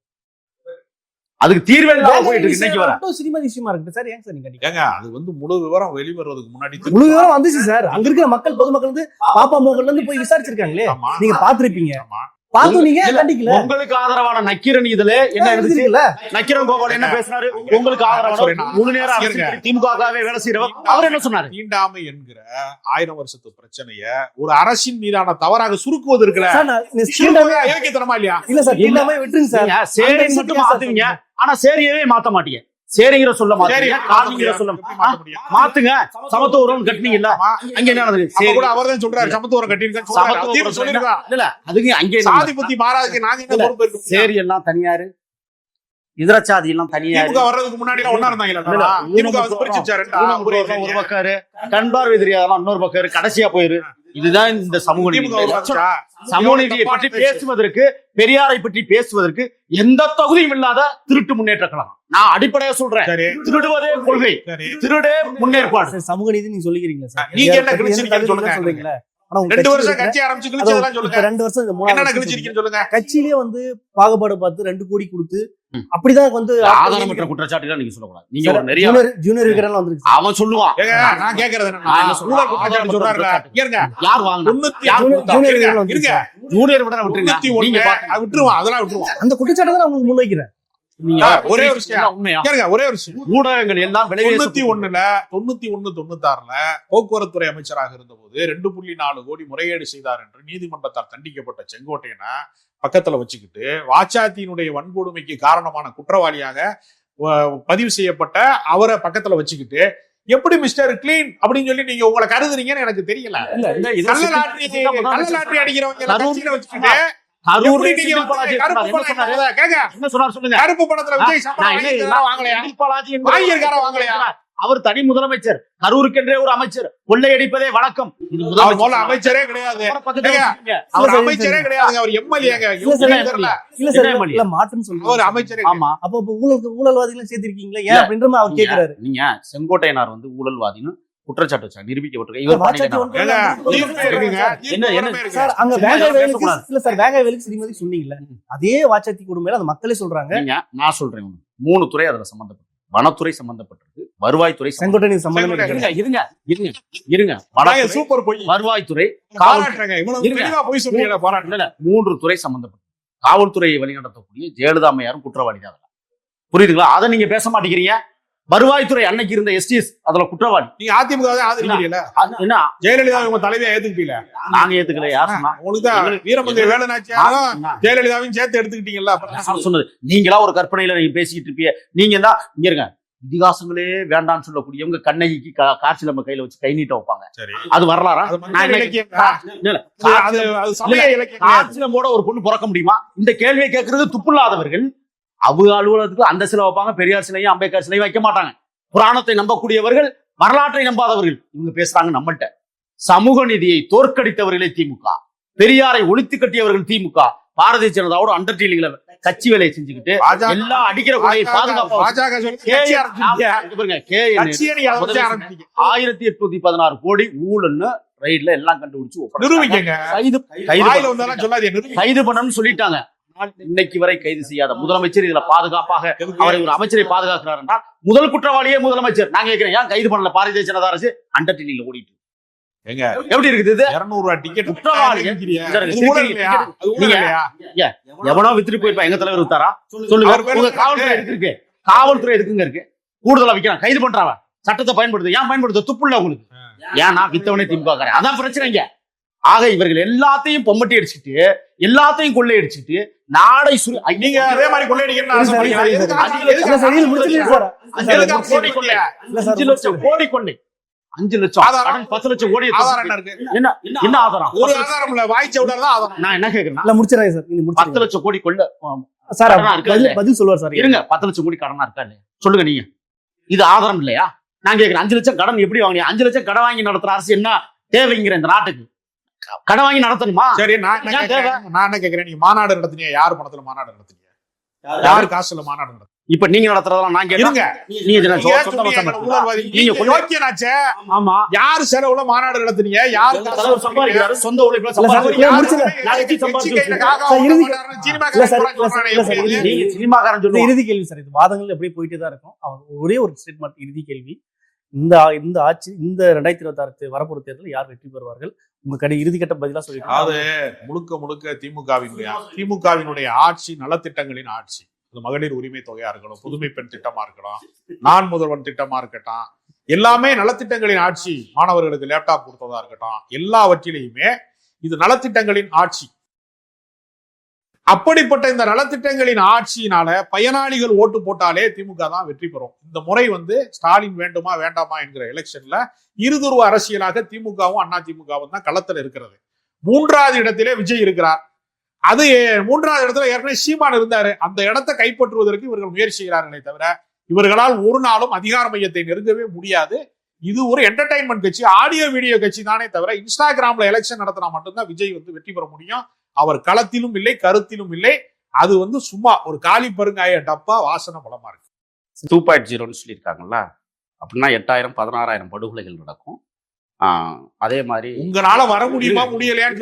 அதுக்கு தீர்வே இல்லாம போயிட்டு இருக்கு இன்னைக்கு வர. சினிமதி விஷயமா இருக்கு சார், ஏன் சார் நீங்க கண்டிக்கல? ஏங்க அது முழு விவரம் வெளிவரதுக்கு முன்னாடி முழு விவரம் வந்துச்சு சார். அங்க இருக்கிற மக்கள், பொதுமக்கள் வந்து பாப்பா மோகன்ல இருந்து போய் விசாரிச்சிருக்காங்களே, ஆமா. நீங்க பாத்துருப்பீங்க. ஆமா. பாத்து நீங்க ஏன் கண்டிக்கல? உங்களுக்கு ஆதரவான நக்கீரன் இதுல என்ன இருந்துச்சு? இருக்குல்ல? நக்கீரன் கோபால் என்ன பேசினாரு? உங்களுக்கு ஆதரவான முழு நேர அரசியல் திமுகவே வேலை செய்யறவர் அவர் என்ன சொன்னாரு? தீண்டாமை என்கிற 1000 வருஷத்து பிரச்சனைய ஒரு அரசின் மீதான தவறாக சுருக்குவது இருக்குல்ல, சார், நான் தீண்டாமை இயக்கித்தனமா இல்லையா? இல்ல சார், தீண்டாமை விட்டுருங்க சார். நீங்க சேரின்னு மட்டும் மாத்துவீங்க, ஆனா சேரியவே மாத்த மாட்டீங்க. சேரிங்கிற சொல்ல மாட்டீங்க, காவிங்கிற சொல்ல மாத்துங்க. சமத்துவ உறவு கட்டினீங்கல்ல, அங்க என்ன நடந்தது? அப்ப கூட அவர்தான் சொல்றாரு சமத்துவம் கட்டிருக்கேன்னு சொல்லிருக்கா. இல்ல அதுக்கு அங்கே சாதி புத்தி மாறாதுக்கு நாங்க என்ன பொறுப்பு இருக்கு? சேரி எல்லாம் தனியாரு, இதர சாதி எல்லாம் தனியாரு. திமுக வர்றதுக்கு முன்னாடி எல்லாம் ஒண்ணா இருந்தாங்களா? திமுக வந்து பிரிச்சுச்சாரு. ஒரு பக்காரு, கண்பார்வை தெரியாதவன் இன்னொரு பக்காரு, கடைசியா போயிரு. இதுதான் இந்த சமூக நீதி. சமூக நீதியை பற்றி பேசுவதற்கு, பெரியாரை பற்றி பேசுவதற்கு எந்த தகுதியும் இல்லாத திருட்டு முன்னேற்ற கழகம். நான் அடிப்படையா சொல்றேன், திருடுவதே கொள்கை, திருடே முன்னேற்பாடு. சார், சமூக நீதி நீங்க சொல்லிக்கிறீங்க சார். நீங்க என்ன கிழிச்சிருக்கீங்கன்னு சொல்லுங்க. சொல்றீங்களா? ஆனா உங்க 2 வருஷம் கட்சி ஆரம்பிச்சு கிழிச்சதெல்லாம் சொல்லுங்க. 2 வருஷம் இந்த என்னென்ன 3 கிழிச்சிருக்கீங்கன்னு சொல்லுங்க. கட்சியிலேயே வந்து பாகுபாடு பார்த்து 2 கோடி கொடுத்து அப்படிதான் வந்து ஆதாரமற்ற குற்றச்சாட்டுலாம் நீங்க சொல்லக்கூடாது. நீங்க ஒரு நிறைய ஜூனியர் விகடன் வந்துருக்கு. அவன் சொல்லுவான். ஏங்க நான் கேக்குறது என்ன ஊழல் குற்றச்சாட்டு சொல்றாருல, இருங்க யார் வாங்கினா? ஜூனியர் விகடன் வந்து இருங்க ஜூனியர் விட விட்டுருங்க. 91 நீங்க விட்டுருவான், அதெல்லாம் விட்டுருவான். அந்த குற்றச்சாட்டை தான் நான் உங்களுக்கு முன்வைக்கிறேன். ஒரே ஒரு விஷயம் உண்மையா? கேளுங்க, ஒரே ஒரு விஷயம். ஊடகங்கள் எல்லாம் 91ல 96ல போக்குவரத்துறை அமைச்சராக இருந்தபோது 2.4 கோடி முறைகேடு செய்தார் என்று நீதிமன்றத்தால் தண்டிக்கப்பட்ட செங்கோட்டையனை பக்கத்துல வச்சுக்கிட்டு வாச்சாத்தியினுடைய வன்கொடுமைக்கு காரணமான குற்றவாளியாக பதிவு செய்யப்பட்ட அவரை பக்கத்துல வச்சுக்கிட்டு எப்படி மிஸ்டர் கிளீன் அப்படின்னு சொல்லி நீங்க உங்களை கருதுறீங்கன்னு எனக்கு தெரியல. கள்ள லாட்டரி அடிக்கிறவங்க கட்சியில வச்சுக்கிட்டு கருப்பு படத்துல விஜய் வாங்கலையா? அவர் தனி முதலமைச்சர், கரூருக்கென்றே ஒரு அமைச்சர், கொள்ளையடிப்பதே வழக்கம். அமைச்சரே கிடையாது, அவர் அமைச்சரே கிடையாது, அவர் எம்எல்ஏங்க. இல்ல மாற்றுன்னு சொல்லுங்க, அவர் அமைச்சரே. ஆமா, அப்ப ஊழல்வாதிகளும் சேர்த்திருக்கீங்களா ஏன் அப்படின்ற அவர் கேட்கிறாரு. நீங்க செங்கோட்டையனார் வந்து ஊழல்வாதின்னு குற்றச்சாட்டு வச்சாங்க, நிரூபிக்கப்பட்டிருக்கு. ஸ்ரீமதி சொன்னீங்கல்ல, அதே வாச்சாத்தி குடும்பம் அந்த மக்களே சொல்றாங்க. நான் சொல்றேன், 3 துறை அதுல சம்பந்தப்பட்டு, வனத்துறை சம்பந்தப்பட்டிருக்கு, வருவாய்த்துறை, செங்கோட்டை சம்பந்தம். சூப்பர் போய் வருவாய்த்துறை, 3 துறை சம்பந்தப்பட்டு. காவல்துறையை வழிநடத்தக்கூடிய ஜெயலலிதா அம்மையாரும் குற்றவாளி தான். புரியுதுங்களா? அதை நீங்க பேச மாட்டேங்கிறீங்க. வருவாய்த்துறை அன்னைக்கு இருந்த எஸ்டிஎஸ் அதுல குற்றவாளி. நீங்க அதிமுக ஆதரிக்கிறீங்களா? என்ன ஜெயலலிதா உங்க தலைவியா ஏத்துக்கிட்டீங்க? நாங்க ஏத்துக்கல. யார் சொன்னா? உங்களுக்கு தான் வீரமந்திரி வேலுநாச்சியாரும் ஜெயலலிதாவையும் சேர்த்து எடுத்துக்கிட்டீங்களா? சொன்னது நீங்களா ஒரு கற்பனையில நீங்க பேசிக்கிட்டு இருப்பீங்க. நீங்க தான் இங்க இருங்க, இதிகாசங்களே வேண்டாம்னு சொல்லக்கூடியவங்க கண்ணகிக்கு காட்சி நம்ம கையில வச்சு கை நீட்ட வைப்பாங்க. அது வரலாறா? காட்சிலமோட ஒரு பொண்ணு பிறக்க முடியுமா? இந்த கேள்வியை கேட்கறது துப்புள்ளாதவர்கள். அவங்க அலுவலகத்துக்கு அந்த சிலை வைப்பாங்க, பெரியார் சிலையும் அம்பேத்கர் சிலையும் வைக்க மாட்டாங்க. புராணத்தை நம்பக்கூடியவர்கள், வரலாற்றை நம்பாதவர்கள் இவங்க பேசுறாங்க நம்மள்ட்ட. சமூக நீதியை தோற்கடித்தவர்களே திமுக, பெரியாரை ஒழித்து கட்டியவர்கள் திமுக, பாரதிய ஜனதாவோட அண்டர் டீலிங்ல கட்சி வேலையை செஞ்சுக்கிட்டு எல்லாம் அடிக்கிற கொலையை பாதுகாப்பு 1816 கோடி ஊழல்னு ரைட்ல எல்லாம் கண்டுபிடிச்சு ஒப்படைச்சாங்க. நிரூபிக்கங்க. கைது வாயில வந்தாலும் சொல்லாதீங்க, நிரூபிங்க. கைது பண்ணணும்னு சொல்லிட்டாங்க. இன்னைக்கு வரை கைது செய்யாத முதலமைச்சர் இதுல பாதுகாப்பாக அவரை ஒரு அமைச்சரை பாதுகாக்கிறார் என்றால் முதல் குற்றவாளியே முதலமைச்சர். நான் கேட்கிறேன், ஏன் கைது பண்ணல பாரதிய ஜனதா அரசு? அண்டர் டில்லியில ஓடிட்டு எங்க எப்படி இருக்குது இது? 200 ரூபாய் டிக்கெட் குற்றவாளி எவனோ வித்துட்டு போயிருப்பா. எங்க தலைவர் வித்தாரா சொல்லுங்க. உங்க காவல்துறை இருக்கு, காவல்துறை எதுக்குங்க இருக்கு? கூடுதலா வைக்கிறான், கைது பண்றாங்க, சட்டத்தை பயன்படுத்து. ஏன் பயன்படுத்த துப்புல உங்களுக்கு? ஏன் நான் வித்தவனே திமுக காரன், அதான் பிரச்சனைங்க. ஆக இவர்கள் எல்லாத்தையும் பொம்மட்டி அடிச்சுட்டு எல்லாத்தையும் கொள்ளையடிச்சுட்டு நாடை நீங்க அதே மாதிரி கொள்ளையடிக்கணும்னு ஆசைப்படுறீங்க. 5 லட்சம் கோடி கொள்ளை, 5 லட்சம் கடன், 10 லட்சம் கோடி ஆதாரம் என்ன இருக்கு? என்ன ஆதாரம்? ஒரு ஆதாரம் இல்ல, வாய்ச்ச விட தான் ஆதாரம். நான் என்ன கேக்குறேன், இல்ல முடிச்சிராங்க சார், நீங்க 10 லட்சம் கோடி கொள்ள சார் பதில் சொல்லுவார் சார். இருங்க, 10 லட்சம் கோடி கடனா இருக்கா இல்லையா சொல்லுங்க நீங்க. இது ஆதாரம் இல்லையா? நான் கேக்குறேன், 5 லட்சம் கடன் எப்படி வாங்கினீங்க? 5 லட்சம் கடன் வாங்கி நடத்துற அரசு என்ன தேவைங்கிற இந்த நாட்டுக்கு? கடன் வாங்கி நடத்தணுமா? சரி, நான் என்ன கேக்குறேன், நீங்க மாநாடு நடத்துனீங்க, யார் பணத்துல மாநாடு நடத்துனீங்க? யாரு காசுல மாநாடு நடத்துனீங்க? இப்ப நீங்க நடத்துறதெல்லாம் நான் கேக்குறேன். ஆமா, யாரு செலவுல மாநாடு நடத்துனீங்க? யாரு தலைவர் சம்பாதிக்கிறாரு, சொந்த உழைப்புல சினிமாக்காரன் சொல்லுங்க. இறுதி கேள்வி சார், இது வாதங்கள் எப்படி போயிட்டே தான் இருக்கும். ஒரே ஒரு ஸ்டேட்மெண்ட், இறுதி கேள்வி. இந்த ஆட்சி, இந்த 2026 வரப்போற தேர்தல் யார் வெற்றி பெறுவார்கள்? உங்க இறுதி கட்ட பதிலா சொல்லிட்டு, அது முழுக்க திமுகவினுடைய ஆட்சி நலத்திட்டங்களின் ஆட்சி. மகளிர் உரிமை தொகையா இருக்கணும், புதுமை பெண் திட்டமா இருக்கணும், நான் முதல்வன் திட்டமா இருக்கட்டும், எல்லாமே நலத்திட்டங்களின் ஆட்சி. மாணவர்களுக்கு லேப்டாப் கொடுத்ததா இருக்கட்டும், எல்லாவற்றிலையுமே இது நலத்திட்டங்களின் ஆட்சி. அப்படிப்பட்ட இந்த நலத்திட்டங்களின் ஆட்சியினால பயனாளிகள் ஓட்டு போட்டாலே திமுக தான் வெற்றி பெறும். இந்த முறை ஸ்டாலின் வேண்டுமா வேண்டாமா என்கிற எலெக்ஷன்ல இருதுருவ அரசியலாக திமுகவும் அண்ணா திமுகவும் தான் களத்தில் இருக்கிறது. 3வது இடத்திலே விஜய் இருக்கிறார். அது 3வது இடத்துல ஏற்கனவே சீமான் இருந்தாரு. அந்த இடத்தை கைப்பற்றுவதற்கு இவர்கள் முயற்சி செய்கிறார்களே தவிர இவர்களால் ஒரு நாளும் அதிகார மையத்தை நெருங்கவே முடியாது. இது ஒரு என்டர்டைன்மெண்ட் கட்சி, ஆடியோ வீடியோ கட்சி தானே தவிர இன்ஸ்டாகிராம்ல எலெக்ஷன் நடத்தினா மட்டும்தான் விஜய் வெற்றி பெற முடியும். அவர் களத்திலும் இல்லை, கருத்திலும் இல்லை. அது சும்மா ஒரு காலி பருங்காய டப்பா, வாசனை பலமா இருக்கு. 2.0 சொல்லியிருக்காங்கல்ல, அப்படின்னா 8000 16,000 படுகொலைகள் நடக்கும். அதே மாதிரி உங்களால வர முடியுமா முடியலையான்னு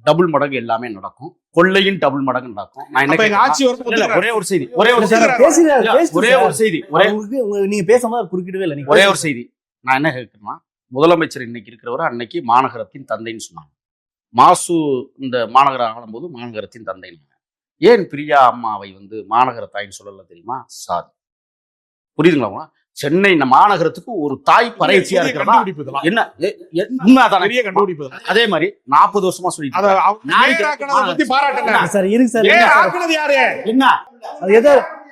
டபுள் மடங்கு எல்லாமே நடக்கும். கொள்ளையின் டபுள் மடங்கு நடக்கும். நான் என்ன ஆட்சி ஒரே ஒரு செய்தி நீங்க பேசாம குறுக்கிடவே இல்லை. ஒரே ஒரு செய்தி நான் என்ன கேட்கிறேன்னா, முதலமைச்சர் இன்னைக்கு இருக்கிறவர் அன்னைக்கு மாநகரத்தின் தந்தைன்னு சொன்னாங்க. மாசு இந்த மாநகரம் ஆளும்போது மாநகரத்தின் தந்தைன்னு. ஏன் பிரியா அம்மாவை மாநகர தாயின்னு சொல்லல தெரியுமா? சாதி. புரியுதுங்களா? சென்னை மாநகரத்துக்கு ஒரு தாய் பறையச்சியா இருக்கிறதா என்ன உண்மைதான். அதே மாதிரி 40 வருஷமா சொல்லிட்டு என்ன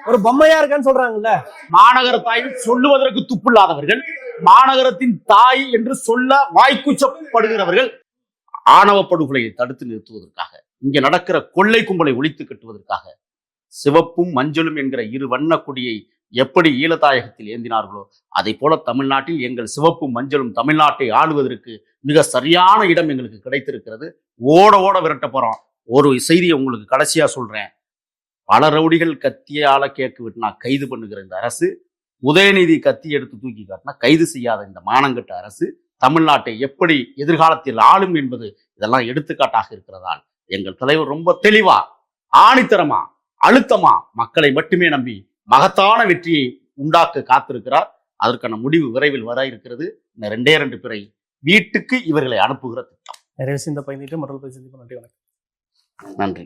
ஒரு பொம்மையா இருக்கான்னு சொல்றாங்கல்ல. மாநகர தாய் சொல்லுவதற்கு துப்பில்லாதவர்கள், மாநகரத்தின் தாய் என்று சொல்ல வாய்க்குச்சப்படுகிறவர்கள், ஆணவ படுகொலையை தடுத்து நிறுத்துவதற்காக, இங்க நடக்கிற கொள்ளை கும்பலை ஒழித்து கட்டுவதற்காக சிவப்பும் மஞ்சளும் என்கிற 2 வண்ண கொடியை எப்படி ஈழத்தாயகத்தில் ஏந்தினார்களோ அதை போல தமிழ்நாட்டில் எங்கள் சிவப்பும் மஞ்சளும் தமிழ்நாட்டை ஆளுவதற்கு மிக சரியான இடம் எங்களுக்கு கிடைத்திருக்கிறது. ஓட ஓட விரட்ட போறோம். ஒரு செய்தியை உங்களுக்கு கடைசியா சொல்றேன். பல ரவுடிகள் கத்தியால கேக்கு விட்டுனா கைது பண்ணுகிற இந்த அரசு, உதயநிதி கத்தி எடுத்து தூக்கி காட்டினா கைது செய்யாத இந்த மானங்கட்ட அரசு தமிழ்நாட்டை எப்படி எதிர்காலத்தில் ஆளும் என்பது இதெல்லாம் எடுத்துக்காட்டாக இருக்கிறதால் எங்கள் தலைவர் ரொம்ப தெளிவா, ஆணித்தரமா, அழுத்தமா மக்களை மட்டுமே நம்பி மகத்தான வெற்றியை உண்டாக்க காத்திருக்கிறார். அதற்கான முடிவு விரைவில் வர இருக்கிறது. இந்த 2 பேரை வீட்டுக்கு இவர்களை அனுப்புகிற திட்டம். நிறைய விஷயம் பயந்துட்டு மற்றொரு நன்றி. நன்றி.